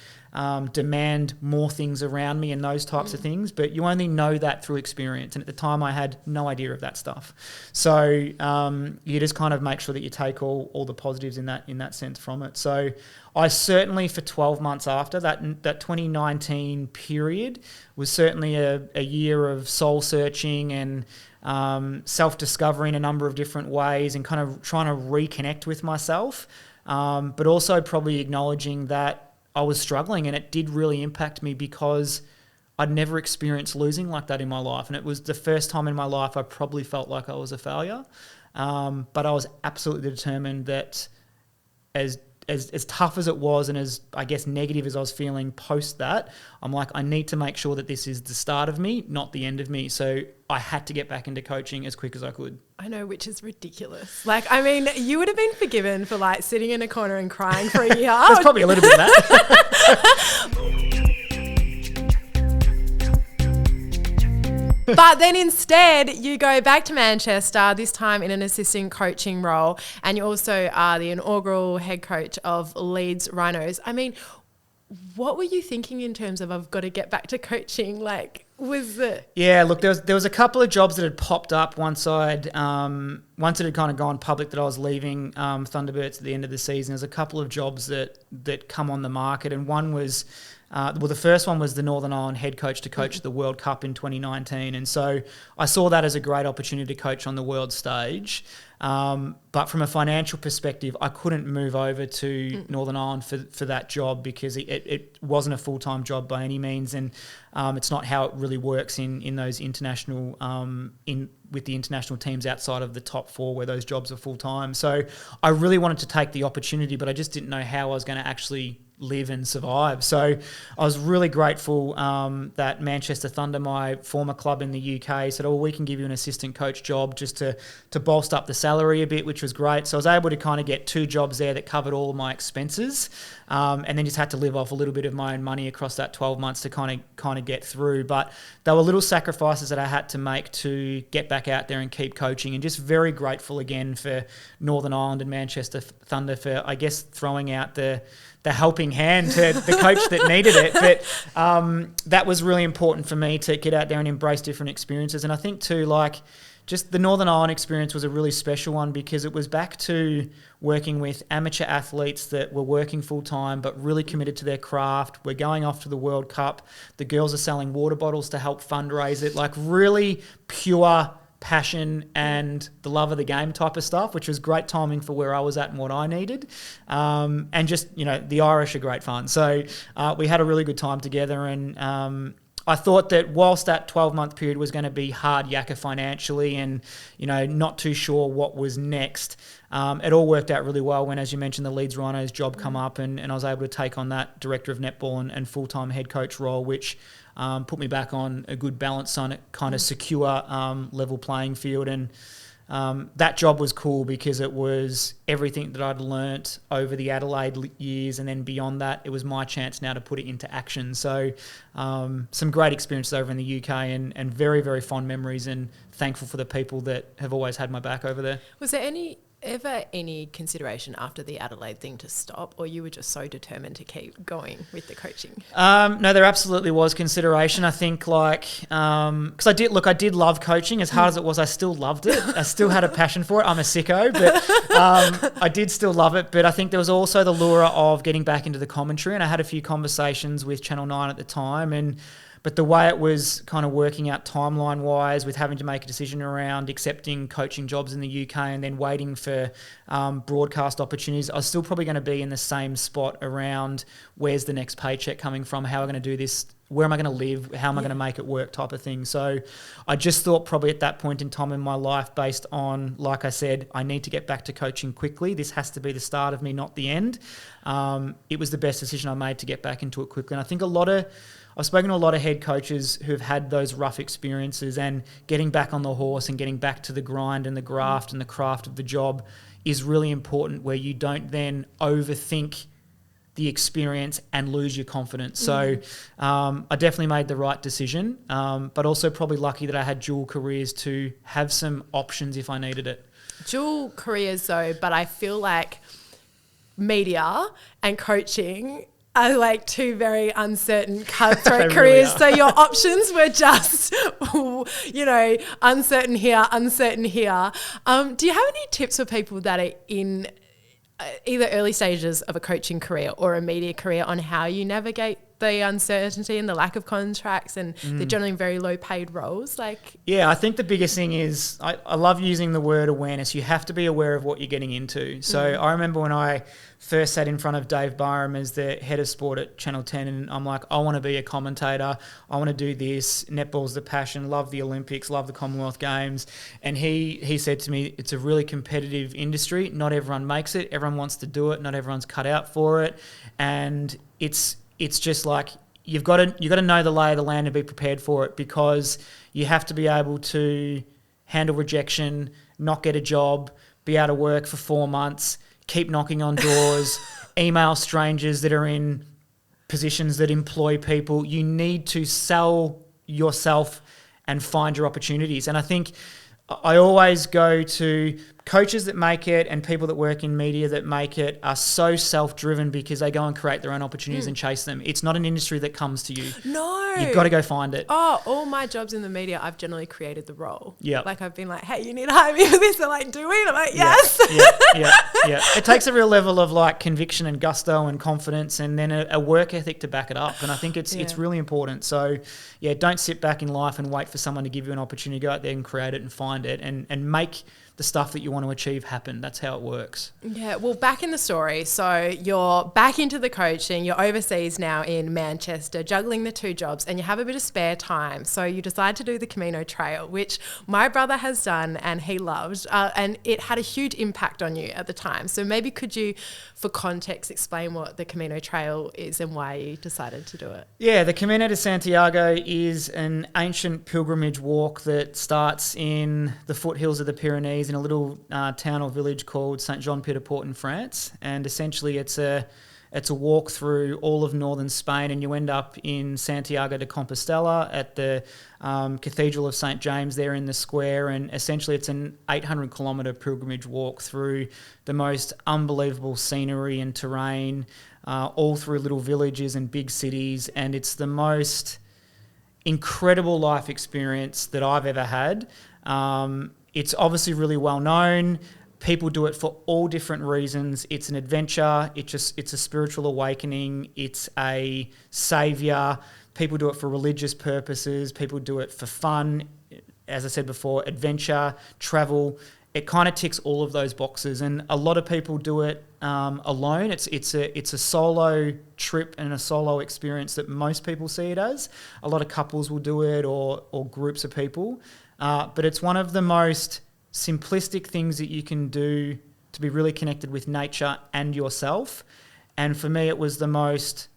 demand more things around me and those types of things. But you only know that through experience. And at the time, I had no idea of that stuff. So you just kind of make sure that you take all the positives in that sense from it. So I certainly, for 12 months after that 2019 period, was certainly a year of soul searching and self-discovery in a number of different ways, and kind of trying to reconnect with myself, but also probably acknowledging that I was struggling, and it did really impact me because I'd never experienced losing like that in my life. And it was the first time in my life I probably felt like I was a failure. But I was absolutely determined that as tough as it was, and as, I guess, negative as I was feeling post that, I'm like, I need to make sure that this is the start of me, not the end of me. So I had to get back into coaching as quick as I could. I know, which is ridiculous. Like, I mean, you would have been forgiven for like sitting in a corner and crying for a year. There's probably a little bit of that. But then instead you go back to Manchester, this time in an assistant coaching role, and you also are the inaugural head coach of Leeds Rhinos. I mean, what were you thinking in terms of, I've got to get back to coaching? Like, was it... Yeah, look, there was a couple of jobs that had popped up once it had kind of gone public that I was leaving Thunderbirds at the end of the season. There's a couple of jobs that come on the market, and one was... the first one was the Northern Ireland head coach to coach the World Cup in 2019. And so I saw that as a great opportunity to coach on the world stage. But from a financial perspective, I couldn't move over to Northern Ireland for that job, because it wasn't a full-time job by any means. And it's not how it really works in those international, with the international teams outside of the top four, where those jobs are full-time. So I really wanted to take the opportunity, but I just didn't know how I was going to actually live and survive. So I was really grateful that Manchester Thunder, my former club in the UK, said, we can give you an assistant coach job just to bolster up the salary a bit, which was great. So I was able to kind of get 2 jobs there that covered all of my expenses, and then just had to live off a little bit of my own money across that 12 months to kind of get through. But there were little sacrifices that I had to make to get back out there and keep coaching, and just very grateful again for Northern Ireland and Manchester Thunder for, I guess, throwing out the helping hand to the coach that needed it. But that was really important for me to get out there and embrace different experiences. And I think too, like, just the Northern Ireland experience was a really special one, because it was back to working with amateur athletes that were working full-time but really committed to their craft. We're going off to the World Cup. The girls are selling water bottles to help fundraise it. Like, really pure passion and the love of the game type of stuff, which was great timing for where I was at and what I needed. And just, the Irish are great fun. So we had a really good time together, and I thought that whilst that 12-month period was going to be hard yakka financially and, not too sure what was next, it all worked out really well when, as you mentioned, the Leeds Rhinos job come up, and I was able to take on that director of netball and full-time head coach role, which put me back on a good balance on a kind of secure level playing field. And that job was cool because it was everything that I'd learnt over the Adelaide years, and then beyond that, it was my chance now to put it into action. So some great experiences over in the UK, and very, very fond memories, and thankful for the people that have always had my back over there. Was there ever any consideration after the Adelaide thing to stop, or you were just so determined to keep going with the coaching? No, there absolutely was consideration. I think because I did love coaching. As hard as it was, I still loved it. I still had a passion for it. I'm a sicko, but I did still love it. But I think there was also the lure of getting back into the commentary, and I had a few conversations with Channel 9 at the time, but the way it was kind of working out timeline-wise, with having to make a decision around accepting coaching jobs in the UK and then waiting for broadcast opportunities, I was still probably going to be in the same spot around where's the next paycheck coming from, how am I going to do this where am I going to live? How am I going to make it work type of thing? So I just thought probably at that point in time in my life, based on, like I said, I need to get back to coaching quickly. This has to be the start of me, not the end. It was the best decision I made to get back into it quickly. And I think I've spoken to a lot of head coaches who've had those rough experiences, and getting back on the horse and getting back to the grind and the graft and the craft of the job is really important, where you don't then overthink the experience and lose your confidence. So I definitely made the right decision, but also probably lucky that I had dual careers to have some options if I needed it. Dual careers though, but I feel like media and coaching are like two very uncertain cutthroat careers. Really, so your options were just, uncertain here, uncertain here. Do you have any tips for people that are in either early stages of a coaching career or a media career on how you navigate the uncertainty and the lack of contracts and the generally very low paid roles? Yeah, I think the biggest thing is I love using the word awareness. You have to be aware of what you're getting into. So I remember when I first sat in front of Dave Byram as the head of sport at Channel 10, and I'm like, I want to be a commentator. I want to do this. Netball's the passion. Love the Olympics. Love the Commonwealth Games. And he said to me, it's a really competitive industry. Not everyone makes it. Everyone wants to do it. Not everyone's cut out for it. And it's just like you've got to know the lay of the land and be prepared for it, because you have to be able to handle rejection, not get a job, be out of work for 4 months, keep knocking on doors, email strangers that are in positions that employ people. You need to sell yourself and find your opportunities. And I think I always go to coaches that make it and people that work in media that make it are so self-driven because they go and create their own opportunities and chase them. It's not an industry that comes to you. No. You've got to go find it. Oh, all my jobs in the media, I've generally created the role. Yeah. Like I've been like, hey, you need to hire me for this. They're like, do we? I'm like, yes. Yeah. It takes a real level of like conviction and gusto and confidence, and then a work ethic to back it up. And I think it's really important. So yeah, don't sit back in life and wait for someone to give you an opportunity. Go out there and create it and find it and make the stuff that you want to achieve happen. That's how it works. Yeah. Well, back in the story. So you're back into the coaching. You're overseas now in Manchester, juggling the two jobs, and you have a bit of spare time. So you decide to do the Camino Trail, which my brother has done and he loved, and it had a huge impact on you at the time. So maybe could you, for context, explain what the Camino Trail is and why you decided to do it? Yeah, the Camino de Santiago is an ancient pilgrimage walk that starts in the foothills of the Pyrenees in a little town or village called Saint-Jean-Pied-de-Port in France. And essentially it's a walk through all of northern Spain, and you end up in Santiago de Compostela at the Cathedral of St. James there in the square. And essentially it's an 800-kilometre pilgrimage walk through the most unbelievable scenery and terrain, all through little villages and big cities. And it's the most incredible life experience that I've ever had. It's obviously really well known. People do it for all different reasons. It's an adventure. It's a spiritual awakening. It's a saviour. People do it for religious purposes. People do it for fun. As I said before, adventure, travel. It kind of ticks all of those boxes. And a lot of people do it alone. It's a solo trip and a solo experience that most people see it as. A lot of couples will do it, or groups of people. But it's one of the most simplistic things that you can do to be really connected with nature and yourself. And for me, it was the most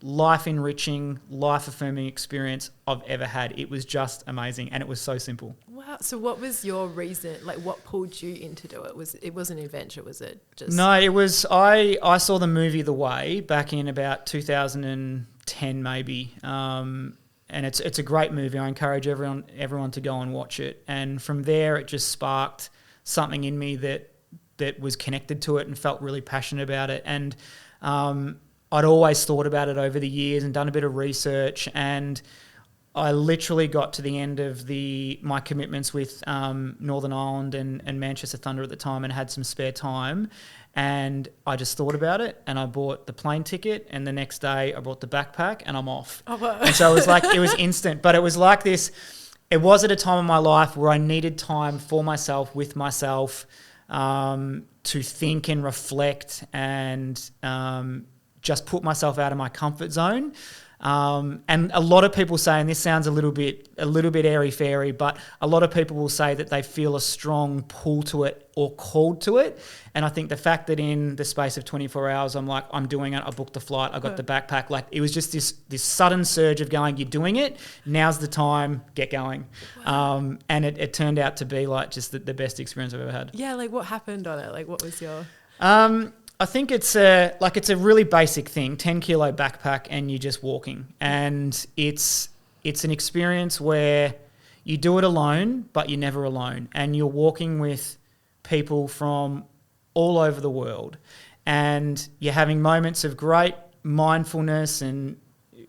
life-enriching, life-affirming experience I've ever had. It was just amazing, and it was so simple. Wow. So what was your reason? Like, what pulled you in to do it? It was an adventure, was it? No, it was... I saw the movie The Way back in about 2010 maybe, and it's a great movie. I encourage everyone to go and watch it. And from there, it just sparked something in me that was connected to it and felt really passionate about it. And I'd always thought about it over the years and done a bit of research. And I literally got to the end of my commitments with Northern Ireland and Manchester Thunder at the time, and had some spare time. And I just thought about it, and I bought the plane ticket, and the next day I bought the backpack, and I'm off. Oh, wow. And so it was instant. But it was like this. It was at a time in my life where I needed time for myself, with myself, to think and reflect and just put myself out of my comfort zone. And a lot of people say, and this sounds a little bit airy-fairy, but a lot of people will say that they feel a strong pull to it or called to it. And I think the fact that in the space of 24 hours, I'm like, I'm doing it. I booked the flight. I got the backpack. Like, it was just this sudden surge of going, you're doing it. Now's the time. Get going. Wow. And it turned out to be like just the best experience I've ever had. Yeah. Like, what happened on it? Like, what was your... I think it's a really basic thing, 10 kilo backpack and you're just walking. And it's an experience where you do it alone, but you're never alone. And you're walking with people from all over the world. And you're having moments of great mindfulness and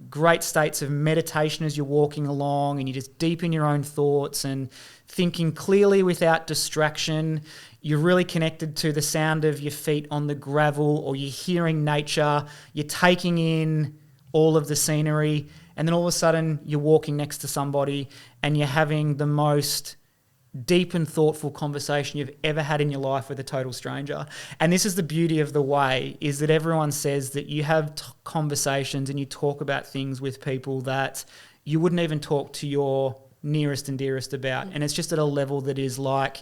great states of meditation as you're walking along, and you're just deep in your own thoughts and thinking clearly without distraction. You're really connected to the sound of your feet on the gravel, or you're hearing nature. You're taking in all of the scenery, and then all of a sudden you're walking next to somebody and you're having the most deep and thoughtful conversation you've ever had in your life with a total stranger. And this is the beauty of the way, is that everyone says that you have conversations and you talk about things with people that you wouldn't even talk to your nearest and dearest about. And it's just at a level that is like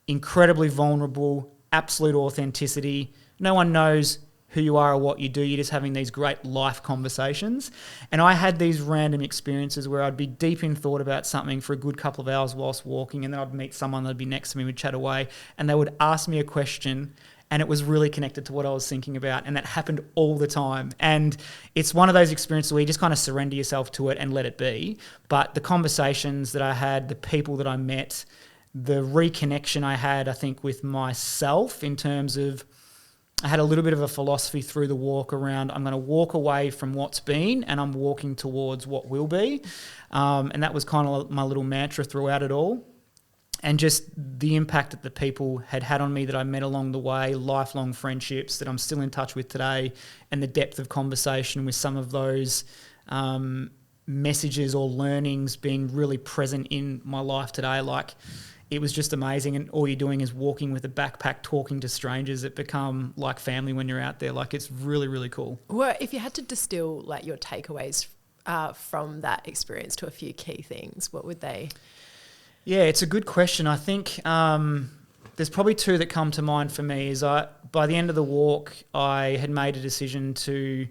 incredibly vulnerable, absolute authenticity. No one knows who you are or what you do. You're just having these great life conversations. And I had these random experiences where I'd be deep in thought about something for a good couple of hours whilst walking, and then I'd meet someone that'd be next to me, we'd chat away, and they would ask me a question and it was really connected to what I was thinking about. And that happened all the time. And it's one of those experiences where you just kind of surrender yourself to it and let it be. But the conversations that I had, the people that I met, the reconnection I had, I think, with myself in terms of, I had a little bit of a philosophy through the walk around, I'm going to walk away from what's been and I'm walking towards what will be. And that was kind of my little mantra throughout it all. And just the impact that the people had on me that I met along the way, lifelong friendships that I'm still in touch with today, and the depth of conversation with some of those messages or learnings being really present in my life today. Like, it was just amazing, and all you're doing is walking with a backpack, talking to strangers that become like family when you're out there. Like, it's really, really cool. Well, if you had to distill like your takeaways from that experience to a few key things, what would they? Yeah, it's a good question. I think there's probably two that come to mind for me. Is by the end of the walk, I had made a decision to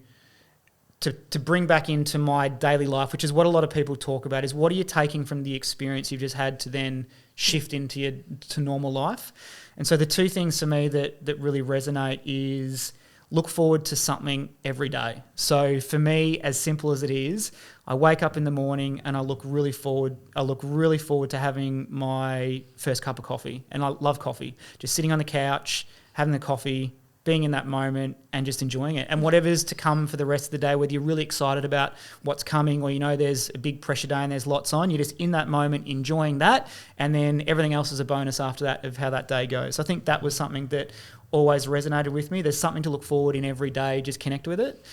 bring back into my daily life, which is what a lot of people talk about, is what are you taking from the experience you've just had to then shift into to normal life. And so the two things for me that really resonate is look forward to something every day. So for me, as simple as it is, I wake up in the morning and I look really forward to having my first cup of coffee. And I love coffee. Just sitting on the couch, having the coffee, being in that moment and just enjoying it. And whatever's to come for the rest of the day, whether you're really excited about what's coming or you know there's a big pressure day and there's lots on, you're just in that moment enjoying that, and then everything else is a bonus after that of how that day goes. I think that was something that always resonated with me. There's something to look forward in every day, just connect with it.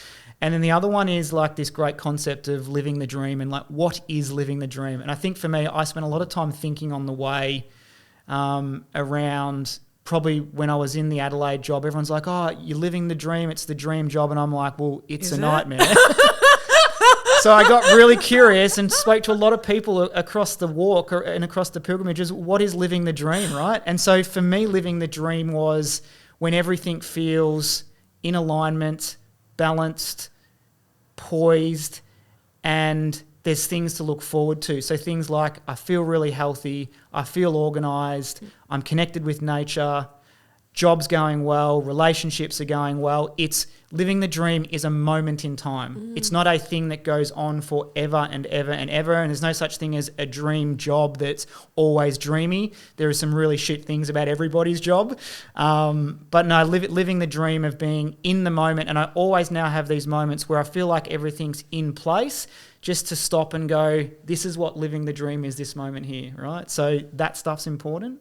And then the other one is like this great concept of living the dream, and like, what is living the dream? And I think for me, I spent a lot of time thinking on the way around. Probably when I was in the Adelaide job, everyone's like, oh, you're living the dream, it's the dream job. And I'm like, well, it's a nightmare. So I got really curious and spoke to a lot of people across the walk and across the pilgrimages. What is living the dream, right? And so for me, living the dream was when everything feels in alignment, balanced, poised, and there's things to look forward to. So things like, I feel really healthy, I feel organised, I'm connected with nature, job's going well, relationships are going well. It's living the dream is a moment in time. It's not a thing that goes on forever and ever and ever. And there's no such thing as a dream job that's always dreamy. There are some really shit things about everybody's job. But no, living the dream of being in the moment. And I always now have these moments where I feel like everything's in place, just to stop and go, this is what living the dream is, this moment here, right? So that stuff's important.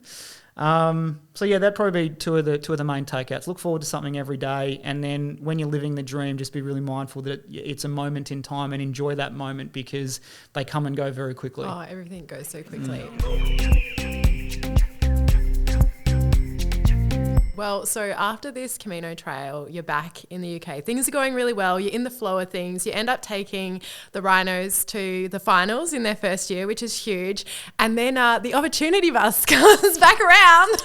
So yeah, that'd probably be two of the main takeouts. Look forward to something every day, and then when you're living the dream, just be really mindful that it's a moment in time and enjoy that moment, because they come and go very quickly. Oh, everything goes so quickly. Well, so after this Camino Trail, you're back in the UK. Things are going really well. You're in the flow of things. You end up taking the Rhinos to the finals in their first year, which is huge. And then the opportunity bus comes back around.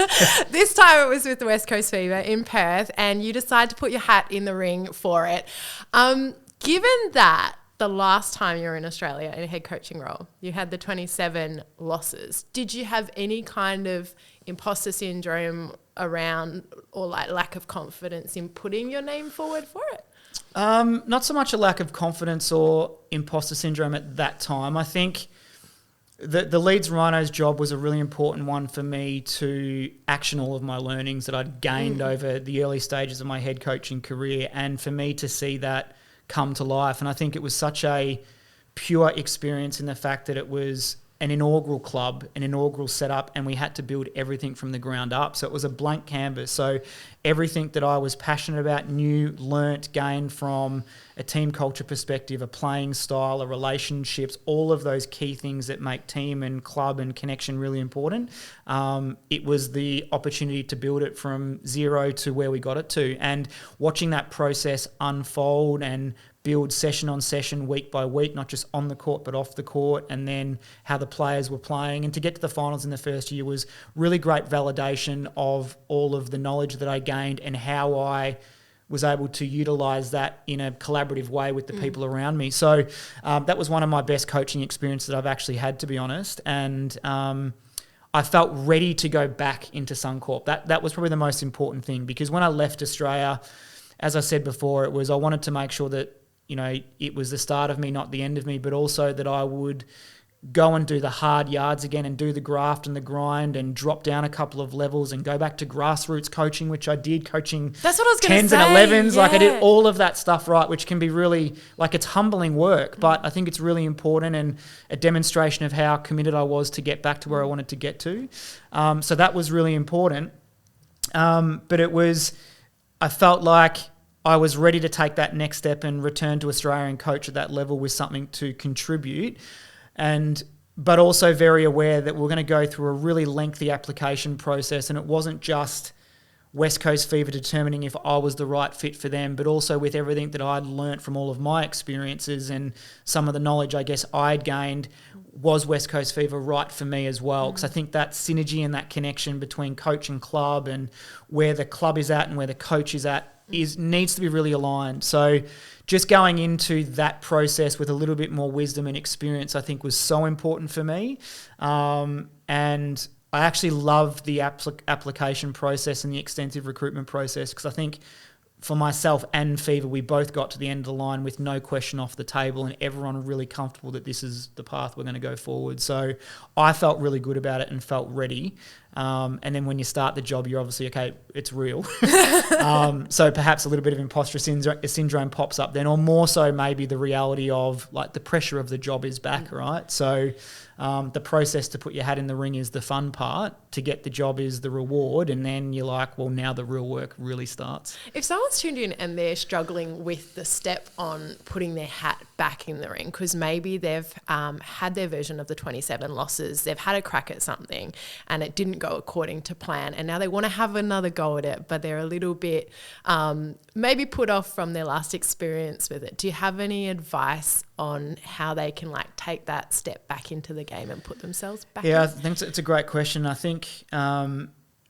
This time it was with the West Coast Fever in Perth, and you decide to put your hat in the ring for it. Given that the last time you were in Australia in a head coaching role, you had the 27 losses, did you have any kind of imposter syndrome around, or like lack of confidence in putting your name forward for it? Not so much a lack of confidence or imposter syndrome at that time. I think the Leeds Rhinos job was a really important one for me to action all of my learnings that I'd gained over the early stages of my head coaching career, and for me to see that come to life. And I think it was such a pure experience in the fact that it was an inaugural club, an inaugural setup, and we had to build everything from the ground up. So it was a blank canvas. So everything that I was passionate about, knew, learnt, gained from a team culture perspective, a playing style, a relationships, all of those key things that make team and club and connection really important. It was the opportunity to build it from zero to where we got it to. And watching that process unfold and build session on session, week by week, not just on the court but off the court, and then how the players were playing. And to get to the finals in the first year was really great validation of all of the knowledge that I gained and how I was able to utilise that in a collaborative way with the people around me. So that was one of my best coaching experiences that I've actually had, to be honest. And I felt ready to go back into Suncorp. That was probably the most important thing, because when I left Australia, as I said before, I wanted to make sure that it was the start of me, not the end of me, but also that I would go and do the hard yards again and do the graft and the grind and drop down a couple of levels and go back to grassroots coaching, which I did, coaching. That's what I was going to say. 10s and 11s. Yeah. Like I did all of that stuff, right, which can be really, like, it's humbling work, but I think it's really important and a demonstration of how committed I was to get back to where I wanted to get to. So that was really important. But I felt like I was ready to take that next step and return to Australia and coach at that level with something to contribute. But also very aware that we're going to go through a really lengthy application process, and it wasn't just West Coast Fever determining if I was the right fit for them, but also with everything that I'd learnt from all of my experiences and some of the knowledge I guess I'd gained, was West Coast Fever right for me as well? Because I think that synergy and that connection between coach and club, and where the club is at and where the coach is at, needs to be really aligned. So just going into that process with a little bit more wisdom and experience, I think, was so important for me. And I actually love the application process and the extensive recruitment process, because I think for myself and Fever, we both got to the end of the line with no question off the table, and everyone really comfortable that this is the path we're going to go forward. So I felt really good about it and felt ready. And then when you start the job, you're obviously, okay, it's real. So perhaps a little bit of imposter syndrome pops up then, or more so maybe the reality of, like, the pressure of the job is back, right? So the process to put your hat in the ring is the fun part. To get the job is the reward. And then you're like, well, now the real work really starts. If someone's tuned in and they're struggling with the step on putting their hat back in the ring, because maybe they've had their version of the 27 losses, they've had a crack at something and it didn't go according to plan, and now they want to have another go at it, but they're a little bit maybe put off from their last experience with it. Do you have any advice on how they can, like, take that step back into the game and put themselves back in? I think it's a great question. I think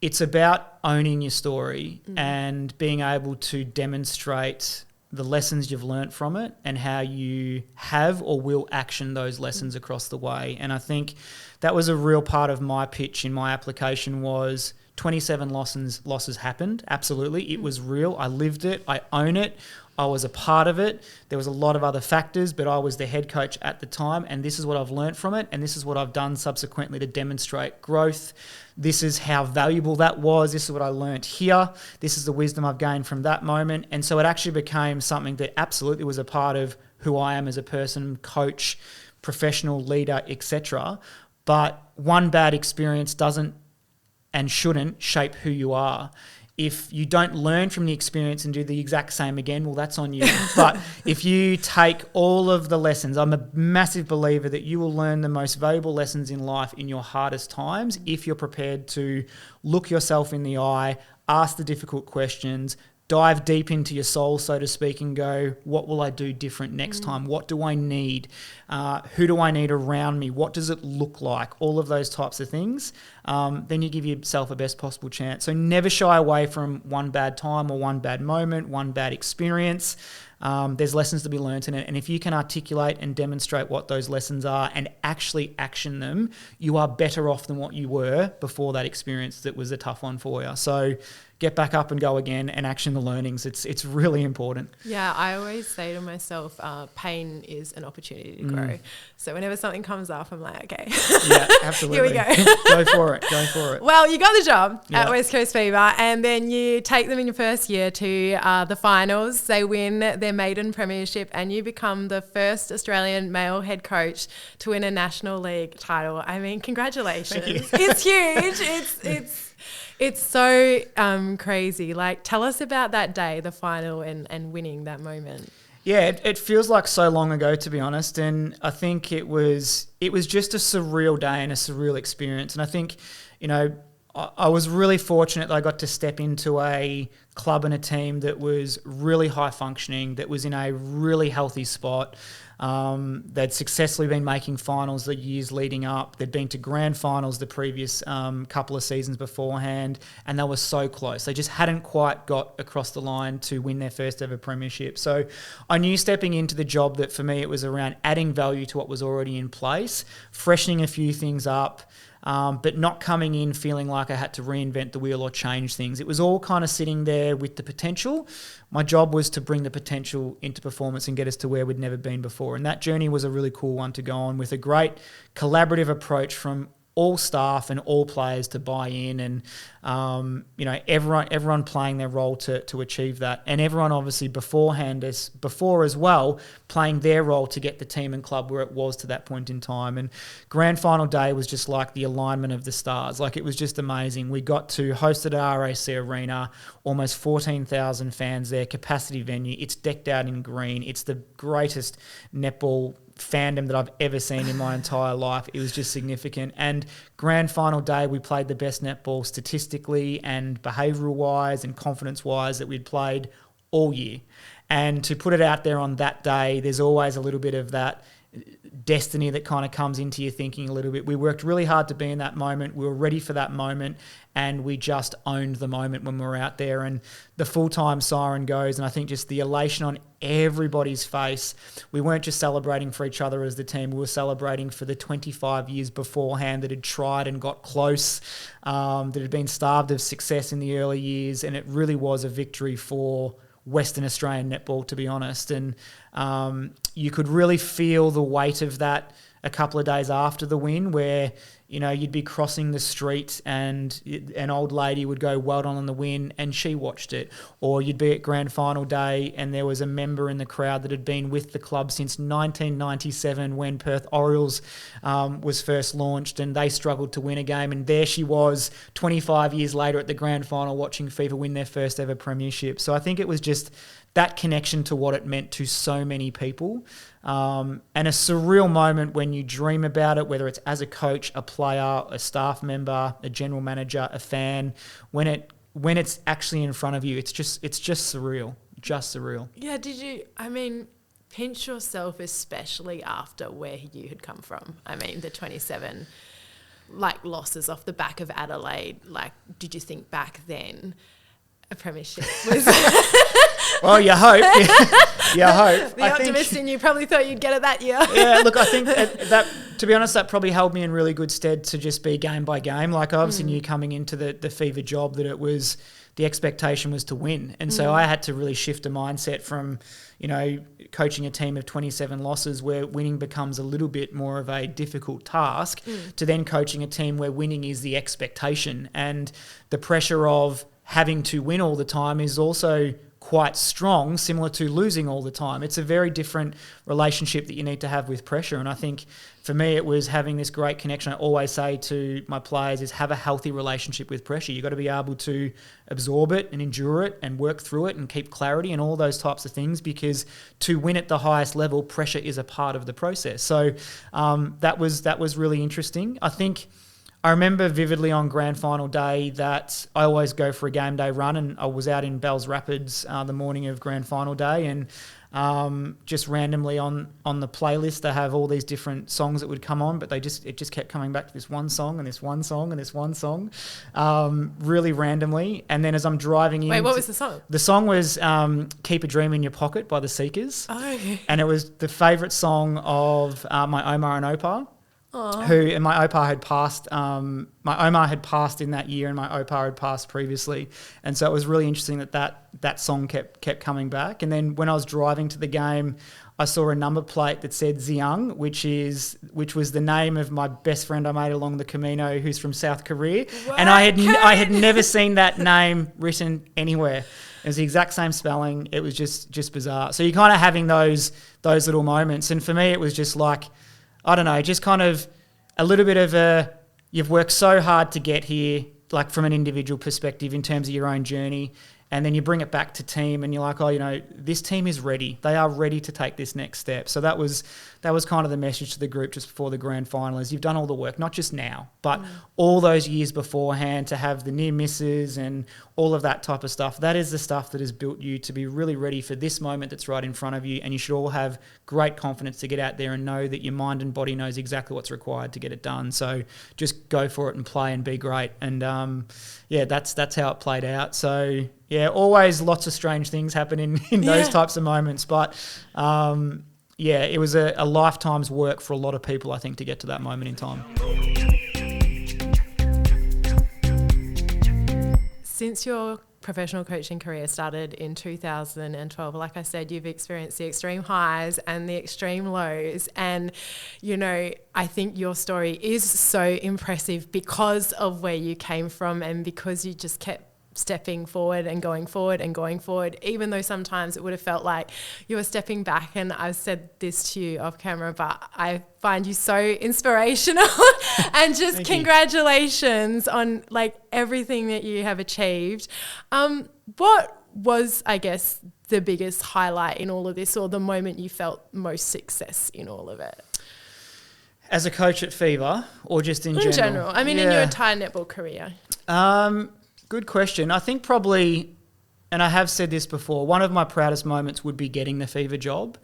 it's about owning your story and being able to demonstrate the lessons you've learnt from it and how you have or will action those lessons across the way. And I think that was a real part of my pitch in my application, was 27 losses happened. Absolutely. It was real. I lived it. I own it. I was a part of it. There was a lot of other factors, but I was the head coach at the time, and this is what I've learned from it, and this is what I've done subsequently to demonstrate growth. This is how valuable that was. This is what I learned here. This is the wisdom I've gained from that moment. And so it actually became something that absolutely was a part of who I am as a person, coach, professional, leader, etc. But one bad experience doesn't and shouldn't shape who you are. if you don't learn from the experience and do the exact same again, well, that's on you. But if you take all of the lessons, I'm a massive believer that you will learn the most valuable lessons in life in your hardest times if you're prepared to look yourself in the eye, ask the difficult questions, dive deep into your soul, so to speak, and go, what will I do different next time? What do I need? Who do I need around me? What does it look like? All of those types of things. Then you give yourself a best possible chance. So never shy away from one bad time or one bad moment, one bad experience. There's lessons to be learnt in it. And if you can articulate and demonstrate what those lessons are and actually action them, you are better off than what you were before that experience that was a tough one for you. So get back up and go again and action the learnings. It's really important. Yeah, I always say to myself, pain is an opportunity to grow. So whenever something comes up, I'm like, okay. Yeah, absolutely. Here we go. Go for it. Well, you got the job at West Coast Fever, and then you take them in your first year to the finals. They win their maiden premiership, and you become the first Australian male head coach to win a National League title. I mean, congratulations. Thank you. It's huge. It's so crazy. Like, tell us about that day, the final, and winning that moment. Yeah, it feels like so long ago, to be honest, and I think it was just a surreal day and a surreal experience. And I think, I was really fortunate that I got to step into a club and a team that was really high functioning, that was in a really healthy spot. They'd successfully been making finals the years leading up. They'd been to grand finals the previous couple of seasons beforehand, and they were so close. They just hadn't quite got across the line to win their first ever premiership. So I knew stepping into the job that for me it was around adding value to what was already in place, freshening a few things up, but not coming in feeling like I had to reinvent the wheel or change things. It was all kind of sitting there with the potential. My job was to bring the potential into performance and get us to where we'd never been before. And that journey was a really cool one to go on, with a great collaborative approach from all staff and all players to buy in, and everyone playing their role to achieve that, and everyone obviously before as well playing their role to get the team and club where it was to that point in time. And grand final day was just like the alignment of the stars. Like, it was just amazing. We got to host at RAC Arena, almost 14,000 fans there, capacity venue. It's decked out in green. It's the greatest netball fandom that I've ever seen in my entire life. It was just significant. And grand final day, we played the best netball statistically and behavioural wise and confidence wise that we'd played all year. And to put it out there on that day, there's always a little bit of that destiny that kind of comes into your thinking a little bit. We worked really hard to be in that moment. We were ready for that moment, and we just owned the moment when we were out there. And the full-time siren goes, and I think just the elation on everybody's face. We weren't just celebrating for each other as the team. We were celebrating for the 25 years beforehand that had tried and got close, that had been starved of success in the early years. And it really was a victory for Western Australian netball, to be honest. And you could really feel the weight of that a couple of days after the win, where you'd be crossing the street and an old lady would go, "Well done on the win," and she watched it. Or you'd be at grand final day and there was a member in the crowd that had been with the club since 1997 when Perth Orioles was first launched, and they struggled to win a game, and there she was 25 years later at the grand final watching Fever win their first ever premiership. So I think it was just that connection to what it meant to so many people, and a surreal moment when you dream about it, whether it's as a coach, a player, a staff member, a general manager, a fan. When it's actually in front of you, it's just surreal, just surreal. Yeah, pinch yourself, especially after where you had come from. I mean, the 27 losses off the back of Adelaide. Did you think back then a premiership was? Well, you hope. You hope. The optimist in you probably thought you'd get it that year. Yeah, look, I think that, to be honest, that probably held me in really good stead to just be game by game. I obviously knew coming into the Fever job that it was, the expectation was to win. And so I had to really shift a mindset from, coaching a team of 27 losses where winning becomes a little bit more of a difficult task, to then coaching a team where winning is the expectation. And the pressure of having to win all the time is also quite strong, similar to losing all the time. It's a very different relationship that you need to have with pressure. And I think for me, it was having this great connection. I always say to my players is have a healthy relationship with pressure. You've got to be able to absorb it and endure it and work through it and keep clarity and all those types of things, because to win at the highest level, pressure is a part of the process. So that was really interesting. I remember vividly on grand final day that I always go for a game day run, and I was out in Bells Rapids the morning of grand final day, and just randomly on the playlist they have all these different songs that would come on, but it just kept coming back to this one song and this one song and this one song, really randomly. And then as I'm driving in... Wait, what was the song? The song was Keep a Dream in Your Pocket by the Seekers. Oh, okay. And it was the favourite song of my Omar and Opar. And my Opar had passed. My Omar had passed in that year, and my Opar had passed previously, and so it was really interesting that song kept coming back. And then when I was driving to the game, I saw a number plate that said Xiang, which was the name of my best friend I made along the Camino, who's from South Korea, Wow, and I had never seen that name written anywhere. It was the exact same spelling. It was just bizarre. So you're kind of having those little moments, and for me, it was just like, I don't know, just kind of a little bit of you've worked so hard to get here, like from an individual perspective in terms of your own journey, and then you bring it back to team and you're like, oh, this team is ready. They are ready to take this next step. So that was kind of the message to the group just before the grand final is you've done all the work, not just now, but all those years beforehand to have the near misses and all of that type of stuff. That is the stuff that has built you to be really ready for this moment that's right in front of you, and you should all have great confidence to get out there and know that your mind and body knows exactly what's required to get it done. So just go for it and play and be great. And that's how it played out. So yeah, always lots of strange things happen in those types of moments. But it was a lifetime's work for a lot of people, I think, to get to that moment in time. Since your professional coaching career started in 2012, like I said, you've experienced the extreme highs and the extreme lows. And, I think your story is so impressive because of where you came from and because you just kept stepping forward and going forward and going forward, even though sometimes it would have felt like you were stepping back. And I've said this to you off camera, but I find you so inspirational and just congratulations on like everything that you have achieved. What was, I guess, the biggest highlight in all of this, or the moment you felt most success in all of it? As a coach at Fever, or just in general? In general. I mean, in your entire netball career. Good question. I think probably, and I have said this before, one of my proudest moments would be getting the Fever job.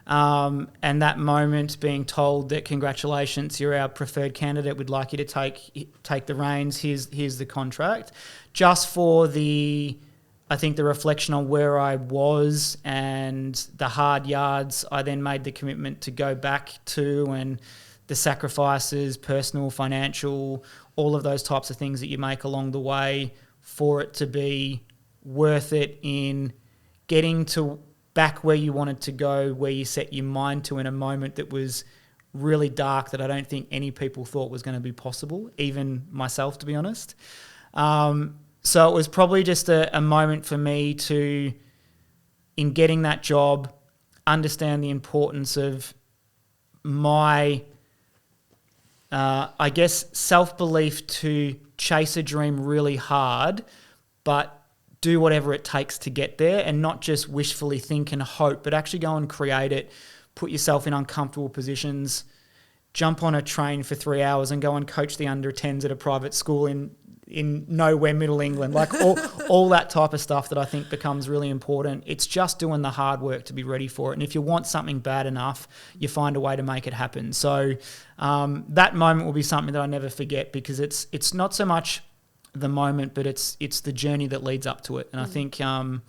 And that moment being told that congratulations, you're our preferred candidate, we'd like you to take the reins, here's the contract. Just for the reflection on where I was and the hard yards I then made the commitment to go back to, and the sacrifices, personal, financial, all of those types of things that you make along the way for it to be worth it in getting to back where you wanted to go, where you set your mind to in a moment that was really dark, that I don't think any people thought was going to be possible, even myself, to be honest. So it was probably just a moment for me to, in getting that job, understand the importance of my self-belief to chase a dream really hard, but do whatever it takes to get there, and not just wishfully think and hope, but actually go and create it, put yourself in uncomfortable positions, jump on a train for 3 hours and go and coach the under-10s at a private school in nowhere middle England, like all that type of stuff that I think becomes really important. It's just doing the hard work to be ready for it. And if you want something bad enough, you find a way to make it happen. So that moment will be something that I never forget, because it's not so much the moment, but it's the journey that leads up to it. And I think one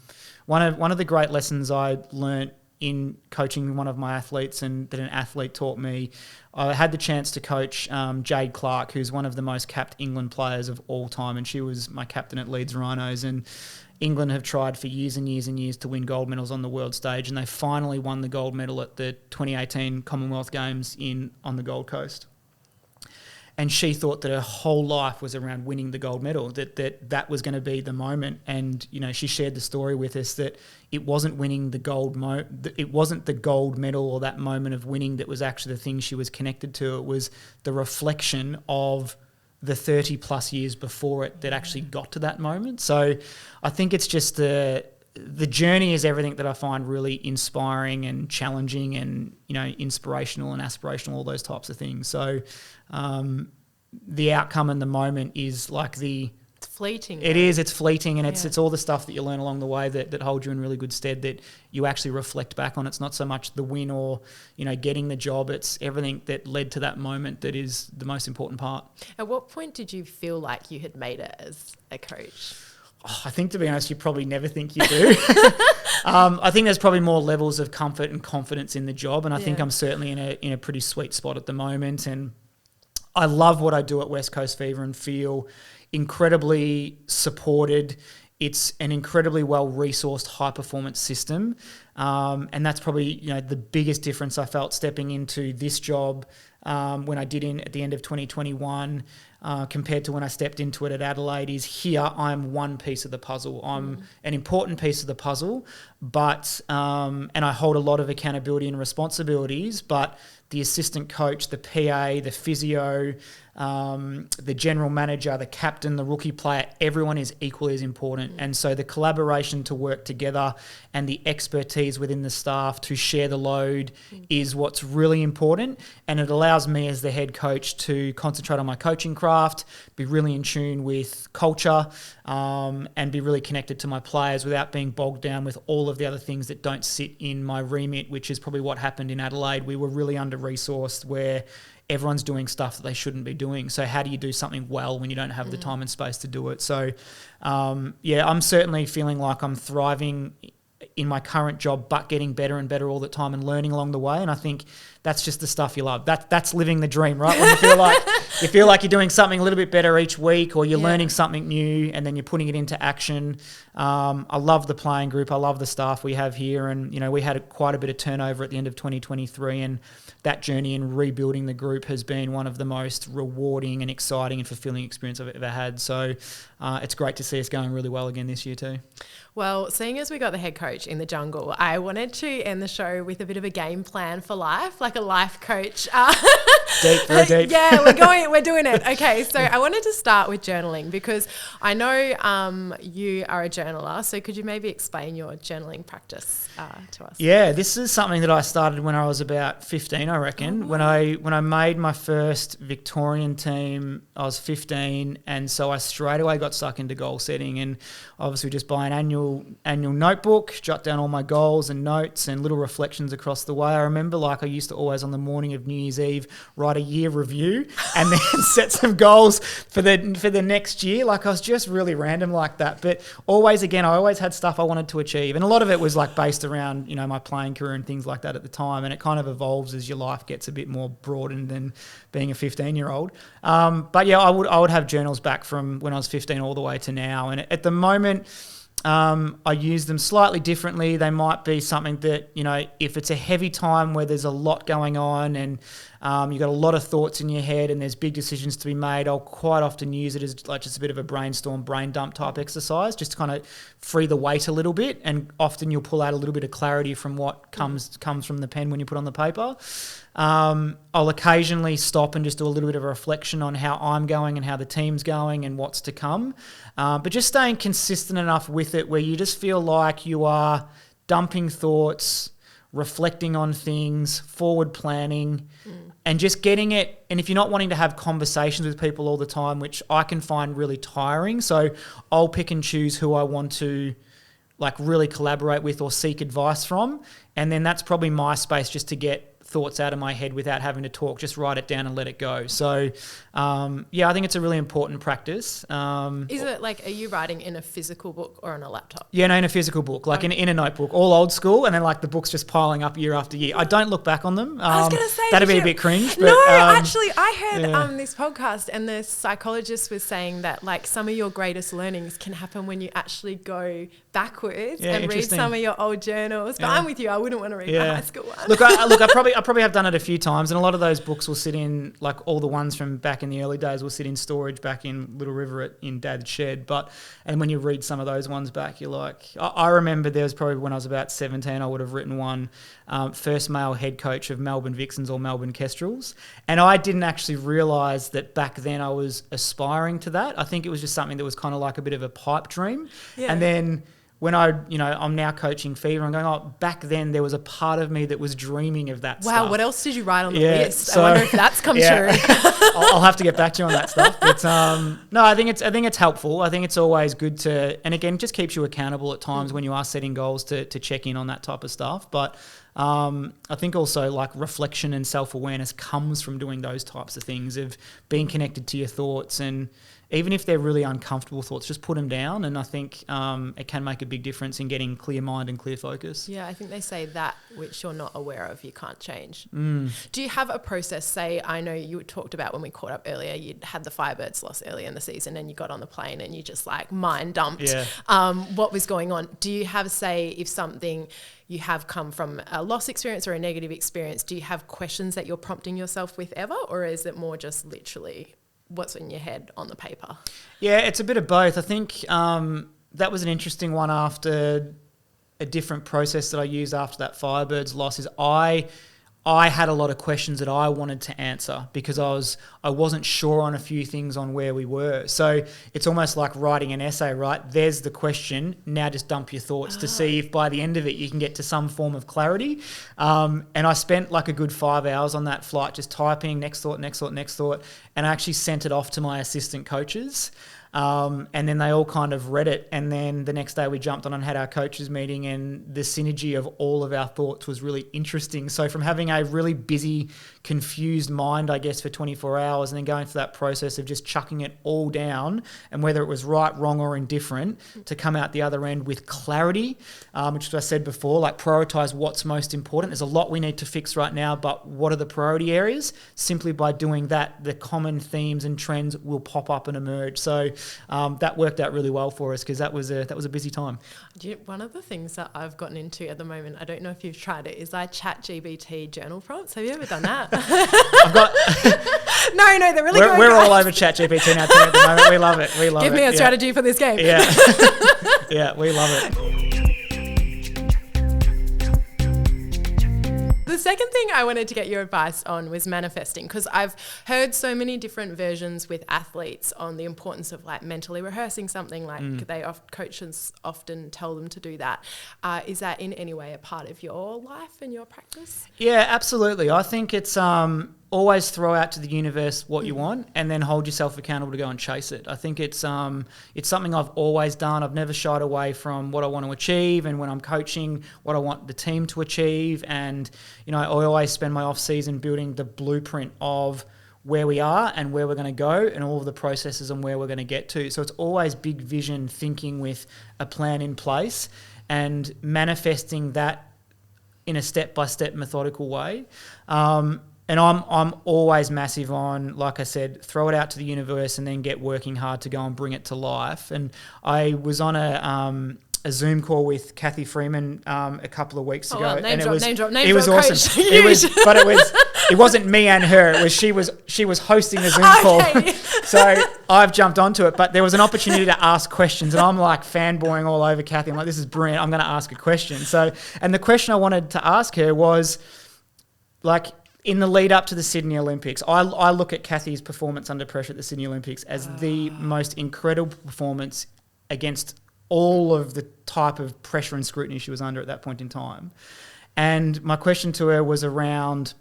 of the great lessons I learnt in coaching one of my athletes, and that an athlete taught me, I had the chance to coach Jade Clark, who's one of the most capped England players of all time, and she was my captain at Leeds Rhinos. And England have tried for years and years and years to win gold medals on the world stage, and they finally won the gold medal at the 2018 Commonwealth Games on the Gold Coast. and she thought that her whole life was around winning the gold medal, that was going to be the moment. And, you know, she shared the story with us that it wasn't winning the it wasn't the gold medal or that moment of winning that was actually the thing she was connected to. It was the reflection of the 30 plus years before it that actually got to that moment. So I think it's just the journey is everything that I find really inspiring and challenging and, you know, inspirational and aspirational, all those types of things. So the outcome in the moment is like it's fleeting. It's fleeting, and it's all the stuff that you learn along the way that hold you in really good stead that you actually reflect back on. It's not so much the win or, you know, getting the job. It's everything that led to that moment that is the most important part. At what point did you feel like you had made it as a coach? I think, to be honest, you probably never think you do. I think there's probably more levels of comfort and confidence in the job, and I think I'm certainly in a pretty sweet spot at the moment. And I love what I do at West Coast Fever and feel incredibly supported. It's an incredibly well-resourced high-performance system, and that's probably, you know, the biggest difference I felt stepping into this job when I did at the end of 2021 compared to when I stepped into it at Adelaide is here I'm one piece of the puzzle. I'm an important piece of the puzzle, but and I hold a lot of accountability and responsibilities, but the assistant coach, the PA, the physio, the general manager, the captain, the rookie player, everyone is equally as important. And so the collaboration to work together and the expertise within the staff to share the load is what's really important. And it allows me as the head coach to concentrate on my coaching craft, be really in tune with culture, and be really connected to my players without being bogged down with all of the other things that don't sit in my remit, which is probably what happened in Adelaide. We were really under-resourced where everyone's doing stuff that they shouldn't be doing. So how do you do something well when you don't have the time and space to do it? So, I'm certainly feeling like I'm thriving in my current job, but getting better and better all the time and learning along the way. And I think that's just the stuff you love. That's living the dream, right? When you feel like you're doing something a little bit better each week, or you're learning something new and then you're putting it into action. I love the playing group. I love the staff we have here. And, you know, we had quite a bit of turnover at the end of 2023, and that journey in rebuilding the group has been one of the most rewarding and exciting and fulfilling experience I've ever had. So it's great to see us going really well again this year too. Well, seeing as we got the head coach in the jungle, I wanted to end the show with a bit of a game plan for life, like a life coach. Deep, very deep. Yeah, we're doing it. Okay, so I wanted to start with journaling because I know you are a journaler. So could you maybe explain your journaling practice to us? Yeah, this is something that I started when I was about 15, I reckon. When I made my first Victorian team, I was 15, and so I straight away got stuck into goal setting, and obviously just buy an annual notebook, jot down all my goals and notes and little reflections across the way. I remember, like, I used to always on the morning of New Year's Eve write a year review and then set some goals for the next year. Like, I was just really random like that, but I always had stuff I wanted to achieve, and a lot of it was like based around, you know, my playing career and things like that at the time, and it kind of evolves as your life gets a bit more broadened than being a 15-year-old. But yeah, I would have journals back from when I was 15 all the way to now, and at the moment I use them slightly differently. They might be something that, you know, if it's a heavy time where there's a lot going on and you've got a lot of thoughts in your head and there's big decisions to be made, I'll quite often use it as like just a bit of a brainstorm, brain dump type exercise, just to kind of free the weight a little bit. And often you'll pull out a little bit of clarity from what comes from the pen when you put on the paper. I'll occasionally stop and just do a little bit of a reflection on how I'm going and how the team's going and what's to come. But just staying consistent enough with it where you just feel like you are dumping thoughts, reflecting on things, forward planning, and just getting it. And if you're not wanting to have conversations with people all the time, which I can find really tiring, so I'll pick and choose who I want to like really collaborate with or seek advice from. And then that's probably my space just to get thoughts out of my head without having to talk, just write it down and let it go. So, I think it's a really important practice. Is it like, are you writing in a physical book or on a laptop? Yeah, no, in a physical book, like in a notebook, all old school, and then like the book's just piling up year after year. I don't look back on them. I was going to say, that'd be a bit cringe. But, no, actually, I heard this podcast, and the psychologist was saying that like some of your greatest learnings can happen when you actually go backwards and read some of your old journals. But I'm with you. I wouldn't want to read my high school one. Look, I probably have done it a few times, and a lot of those books will sit in, like all the ones from back in the early days will sit in storage back in Little River in Dad's shed. And when you read some of those ones back, you're like, I remember there was probably when I was about 17, I would have written one, first male head coach of Melbourne Vixens or Melbourne Kestrels. And I didn't actually realise that back then I was aspiring to that. I think it was just something that was kind of like a bit of a pipe dream. Yeah. And then when I'm now coaching Fever, I'm going, back then there was a part of me that was dreaming of that stuff. Wow, what else did you write on the list? So, I wonder if that's come true. I'll have to get back to you on that stuff. But no, I think it's helpful. I think it's always good to, and again, it just keeps you accountable at times when you are setting goals to check in on that type of stuff. But I think also like reflection and self-awareness comes from doing those types of things, of being connected to your thoughts, and even if they're really uncomfortable thoughts, just put them down. And I think it can make a big difference in getting clear mind and clear focus. Yeah, I think they say that which you're not aware of, you can't change. Do you have a process? Say, I know you talked about when we caught up earlier, you had the Firebirds loss earlier in the season and you got on the plane and you just like mind dumped what was going on. Do you have, say, if something you have come from a loss experience or a negative experience, do you have questions that you're prompting yourself with ever? Or is it more just literally what's in your head on the paper? Yeah, it's a bit of both. I think that was an interesting one after a different process that I used after that Firebirds loss. Is I had a lot of questions that I wanted to answer because I wasn't sure on a few things on where we were. So it's almost like writing an essay, right? There's the question. Now just dump your thoughts to see if by the end of it you can get to some form of clarity. And I spent like a good 5 hours on that flight just typing next thought. And I actually sent it off to my assistant coaches. And then they all kind of read it. And then the next day we jumped on and had our coaches meeting, and the synergy of all of our thoughts was really interesting. So from having a really busy, confused mind, I guess, for 24 hours, and then going through that process of just chucking it all down, and whether it was right, wrong, or indifferent, to come out the other end with clarity, which I said before, like prioritize what's most important. There's a lot we need to fix right now, but what are the priority areas? Simply by doing that, the common themes and trends will pop up and emerge. So that worked out really well for us because that was a busy time. One of the things that I've gotten into at the moment, I don't know if you've tried it, is I ChatGPT journal prompts. Have you ever done that? I've got no, they're really good. We're all over ChatGPT now too at the moment. We love it. Give me a strategy for this game. Yeah, yeah, we love it. The second thing I wanted to get your advice on was manifesting, because I've heard so many different versions with athletes on the importance of like mentally rehearsing something, like coaches often tell them to do that. Is that in any way a part of your life and your practice? Yeah, absolutely. I think it's always throw out to the universe what you want and then hold yourself accountable to go and chase it. I think it's something I've always done. I've never shied away from what I want to achieve, and when I'm coaching, what I want the team to achieve. And, I always spend my off season building the blueprint of where we are and where we're going to go and all of the processes and where we're going to get to. So it's always big vision thinking with a plan in place and manifesting that in a step-by-step methodical way. And I'm always massive on, like I said, throw it out to the universe and then get working hard to go and bring it to life. And I was on a Zoom call with Kathy Freeman a couple of weeks ago. Well, name drop, it was awesome. It wasn't me and her. It was she was hosting the Zoom call. So I've jumped onto it, but there was an opportunity to ask questions, and I'm like fanboying all over Kathy. I'm like, this is brilliant. I'm going to ask a question. And the question I wanted to ask her was, like, in the lead up to the Sydney Olympics, I look at Kathy's performance under pressure at the Sydney Olympics as the most incredible performance against all of the type of pressure and scrutiny she was under at that point in time. And my question to her was around,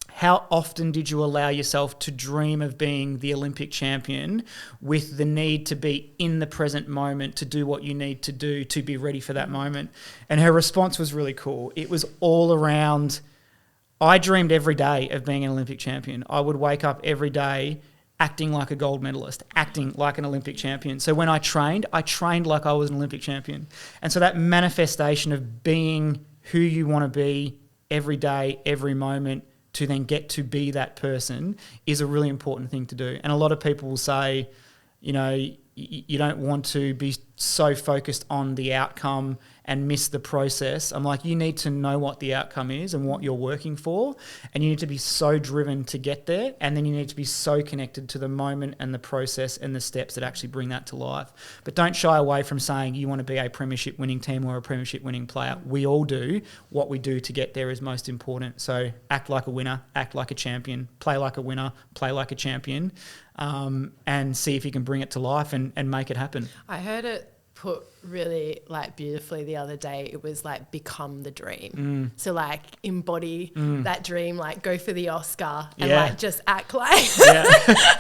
how often did you allow yourself to dream of being the Olympic champion with the need to be in the present moment to do what you need to do to be ready for that moment? And her response was really cool. It was all around, I dreamed every day of being an Olympic champion. I would wake up every day acting like a gold medalist, acting like an Olympic champion. So when I trained like I was an Olympic champion. And so that manifestation of being who you want to be every day, every moment, to then get to be that person is a really important thing to do. And a lot of people will say, you don't want to be so focused on the outcome and miss the process. I'm like, you need to know what the outcome is and what you're working for, and you need to be so driven to get there, and then you need to be so connected to the moment and the process and the steps that actually bring that to life. But don't shy away from saying you want to be a premiership-winning team or a premiership-winning player. We all do. What we do to get there is most important. So act like a winner, act like a champion, play like a winner, play like a champion, and see if you can bring it to life and make it happen. I heard it put really like beautifully the other day. It was like become the dream. So like embody that dream, like go for the Oscar and like just act like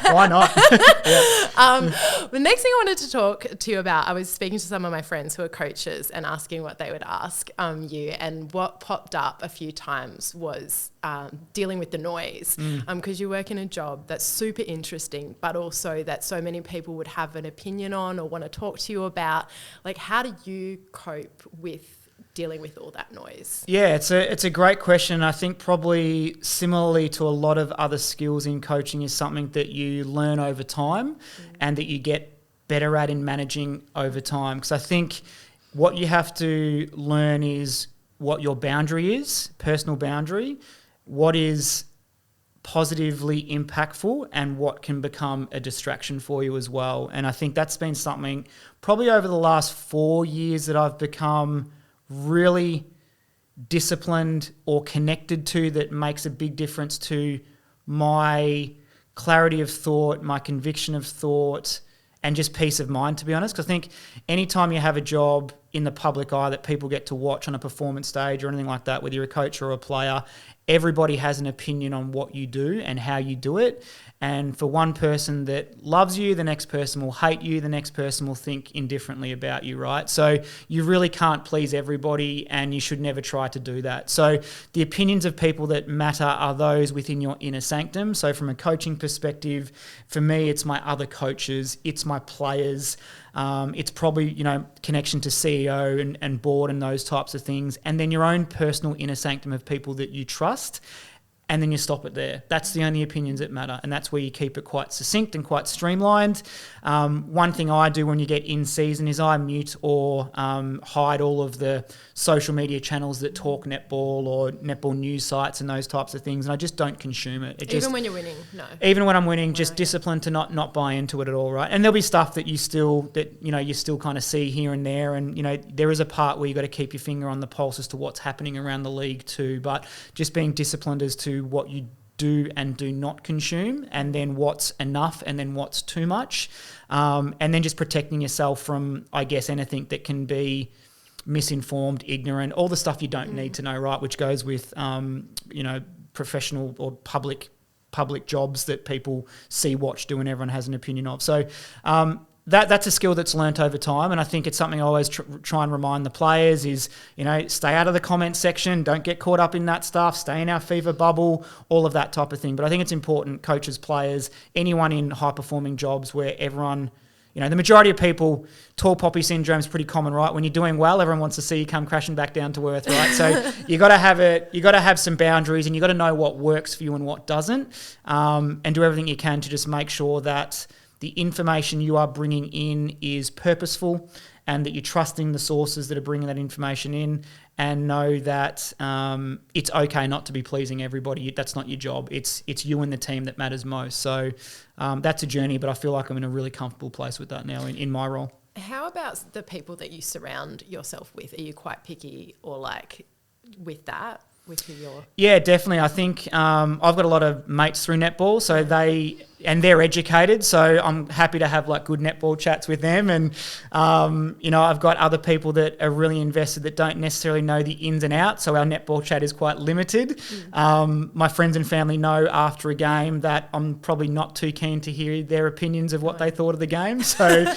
Why not? The next thing I wanted to talk to you about, I was speaking to some of my friends who are coaches and asking what they would ask you, and what popped up a few times was dealing with the noise, because you work in a job that's super interesting, but also that so many people would have an opinion on or want to talk to you about. Like, how do you cope with dealing with all that noise? Yeah, it's a great question. I think probably similarly to a lot of other skills in coaching is something that you learn over time and that you get better at in managing over time. Because I think what you have to learn is what your boundary is, personal boundary, what is positively impactful and what can become a distraction for you as well. And I think that's been something probably over the last 4 years that I've become really disciplined or connected to, that makes a big difference to my clarity of thought, my conviction of thought, and just peace of mind, to be honest. Because I think anytime you have a job in the public eye that people get to watch on a performance stage or anything like that, whether you're a coach or a player, everybody has an opinion on what you do and how you do it. And for one person that loves you, the next person will hate you, the next person will think indifferently about you, right? So you really can't please everybody, and you should never try to do that. So the opinions of people that matter are those within your inner sanctum. So from a coaching perspective, for me, it's my other coaches, it's my players, it's probably, connection to CEO and board and those types of things. And then your own personal inner sanctum of people that you trust. And then you stop it there. That's the only opinions that matter. And that's where you keep it quite succinct and quite streamlined. One thing I do when you get in season is I mute or hide all of the social media channels that talk netball or netball news sites and those types of things. And I just don't consume it. Even when you're winning? No. Even when I'm winning, just disciplined to not buy into it at all, right? And there'll be stuff that you still kind of see here and there. And, there is a part where you got to keep your finger on the pulse as to what's happening around the league too. But just being disciplined as to what you do and do not consume, and then what's enough and then what's too much, and then just protecting yourself from, I guess, anything that can be misinformed, ignorant, all the stuff you don't need to know, right, which goes with professional or public jobs that people see, watch, do, and everyone has an opinion of. So that's a skill that's learnt over time, and I think it's something I always try and remind the players is, stay out of the comment section, don't get caught up in that stuff, stay in our fever bubble, all of that type of thing. But I think it's important, coaches, players, anyone in high-performing jobs where everyone, the majority of people, tall poppy syndrome is pretty common, right? When you're doing well, everyone wants to see you come crashing back down to earth, right? So you got to have some boundaries, and you got to know what works for you and what doesn't, and do everything you can to just make sure that the information you are bringing in is purposeful, and that you're trusting the sources that are bringing that information in, and know that it's okay not to be pleasing everybody. That's not your job. It's you and the team that matters most. So that's a journey, but I feel like I'm in a really comfortable place with that now in my role. How about the people that you surround yourself with? Are you quite picky or like with that? With who you're... Yeah, definitely. I think I've got a lot of mates through netball, so they're educated, so I'm happy to have like good netball chats with them. And I've got other people that are really invested that don't necessarily know the ins and outs, so our netball chat is quite limited. My friends and family know after a game that I'm probably not too keen to hear their opinions of what they thought of the game, so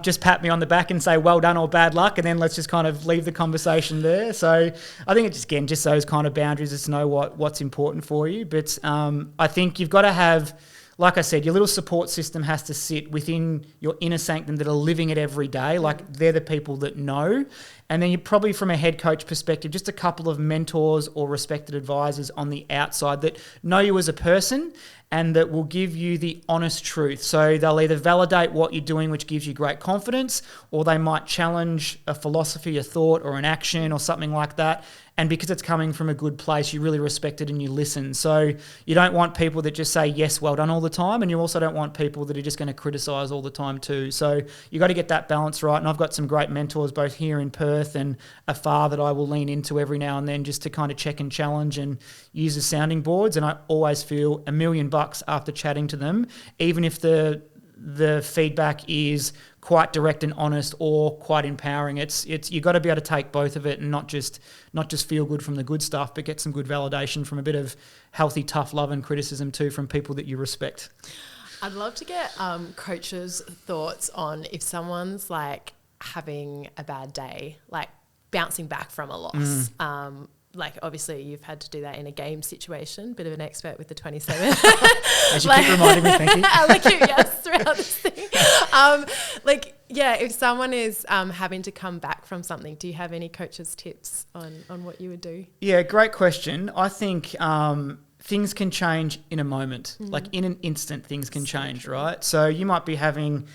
just pat me on the back and say well done or bad luck, and then let's just kind of leave the conversation there. So I think it's just those kind of boundaries is to know what's important for you. But I think you've got to have, like I said, your little support system has to sit within your inner sanctum that are living it every day. Like they're the people that know. And then you're probably, from a head coach perspective, just a couple of mentors or respected advisors on the outside that know you as a person and that will give you the honest truth. So they'll either validate what you're doing, which gives you great confidence, or they might challenge a philosophy, a thought, or an action or something like that. And because it's coming from a good place, you really respect it and you listen. So you don't want people that just say, yes, well done all the time. And you also don't want people that are just going to criticise all the time too. So you got to get that balance right. And I've got some great mentors both here in Perth and afar that I will lean into every now and then just to kind of check and challenge and use as sounding boards. And I always feel $1 million after chatting to them, even if the feedback is quite direct and honest or quite empowering. It's you got to be able to take both of it and not just feel good from the good stuff, but get some good validation from a bit of healthy, tough love and criticism too from people that you respect. I'd love to get coaches' thoughts on if someone's like having a bad day, like bouncing back from a loss. Like obviously you've had to do that in a game situation, bit of an expert with the 27. As you keep reminding me, thank you. Yes, throughout this thing. If someone is having to come back from something, do you have any coaches' tips on what you would do? Yeah, great question. I think things can change in a moment. Like in an instant, things can change, right? So you might be having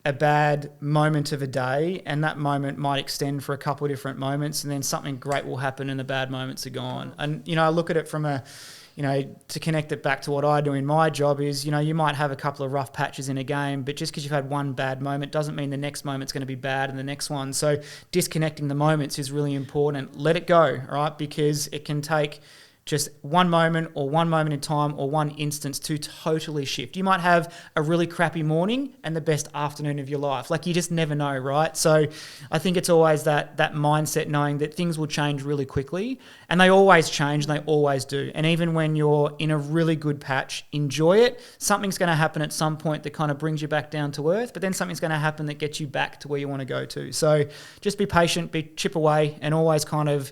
a bad moment of a day, and that moment might extend for a couple of different moments, and then something great will happen and the bad moments are gone. And, I look at it from to connect it back to what I do in my job is, you might have a couple of rough patches in a game, but just because you've had one bad moment doesn't mean the next moment's going to be bad and the next one. So disconnecting the moments is really important. Let it go, right? Because it can take just one moment or one moment in time or one instance to totally shift. You might have a really crappy morning and the best afternoon of your life. Like you just never know, right? So I think it's always that mindset, knowing that things will change really quickly, and they always change and they always do. And even when you're in a really good patch, enjoy it. Something's going to happen at some point that kind of brings you back down to earth, but then something's going to happen that gets you back to where you want to go to. So just be patient, chip away, and always kind of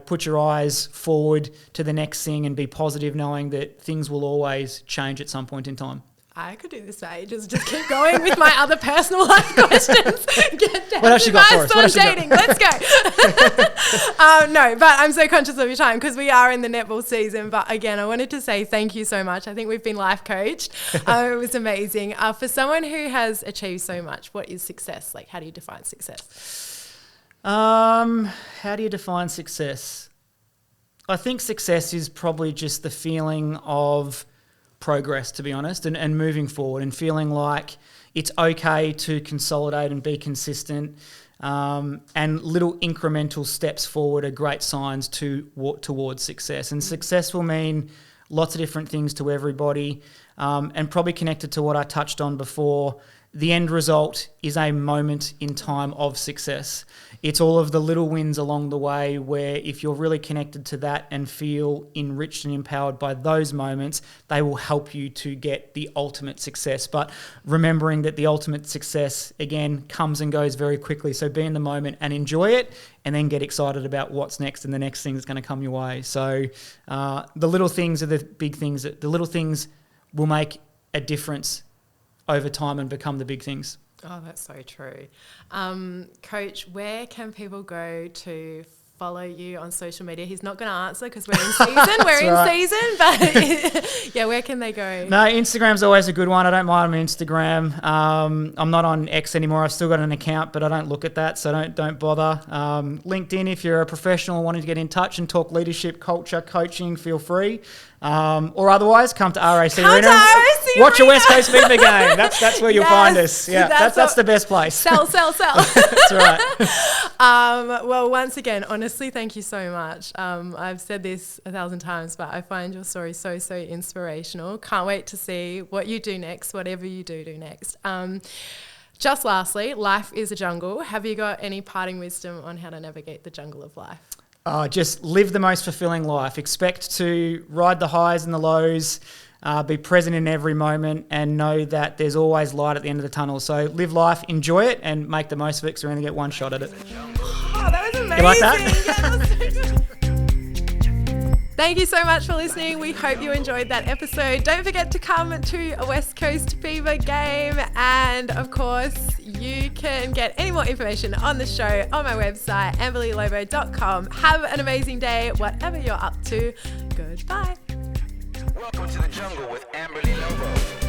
put your eyes forward to the next thing and be positive, knowing that things will always change at some point in time. I could do this for ages. Just keep going with my other personal life questions. Get down what else you got for us? What else dating. Let's go. No, but I'm so conscious of your time because we are in the netball season. But again, I wanted to say thank you so much. I think we've been life coached. It was amazing. For someone who has achieved so much, what is success? Like, how do you define success? How do you define success? I think success is probably just the feeling of progress, to be honest, and moving forward and feeling like it's okay to consolidate and be consistent. And little incremental steps forward are great signs to walk towards success. And success will mean lots of different things to everybody, and probably connected to what I touched on before. The end result is a moment in time of success. It's all of the little wins along the way where if you're really connected to that and feel enriched and empowered by those moments, they will help you to get the ultimate success. But remembering that the ultimate success, again, comes and goes very quickly. So be in the moment and enjoy it, and then get excited about what's next and the next thing that's going to come your way. So the little things are the big things. The little things will make a difference over time and become the big things. Oh, that's so true. Coach, where can people go to follow you on social media? He's not going to answer because we're in season. But yeah, where can they go? No, Instagram's always a good one. I don't mind on Instagram. I'm not on X anymore. I've still got an account, but I don't look at that, so don't bother. LinkedIn, if you're a professional wanting to get in touch and talk leadership, culture, coaching, feel free. Or otherwise, come to RAC Arena. Watch a West Coast Fever game. That's where you'll find us. Yeah, that's the best place. Sell. That's right. Well, once again, honestly, thank you so much. I've said this 1,000 times, but I find your story so inspirational. Can't wait to see what you do next, whatever you do next. Just lastly, life is a jungle. Have you got any parting wisdom on how to navigate the jungle of life? Just live the most fulfilling life. Expect to ride the highs and the lows, be present in every moment, and know that there's always light at the end of the tunnel. So live life, enjoy it, and make the most of it because we're going to get one shot at it. Oh, that was amazing. You like that? Yeah, that was so good. Thank you so much for listening. We hope you enjoyed that episode. Don't forget to come to a West Coast Fever game. And of course, you can get any more information on the show on my website, amberlylobo.com. Have an amazing day, whatever you're up to. Goodbye. Welcome to the Jungle with Amberly Lobo.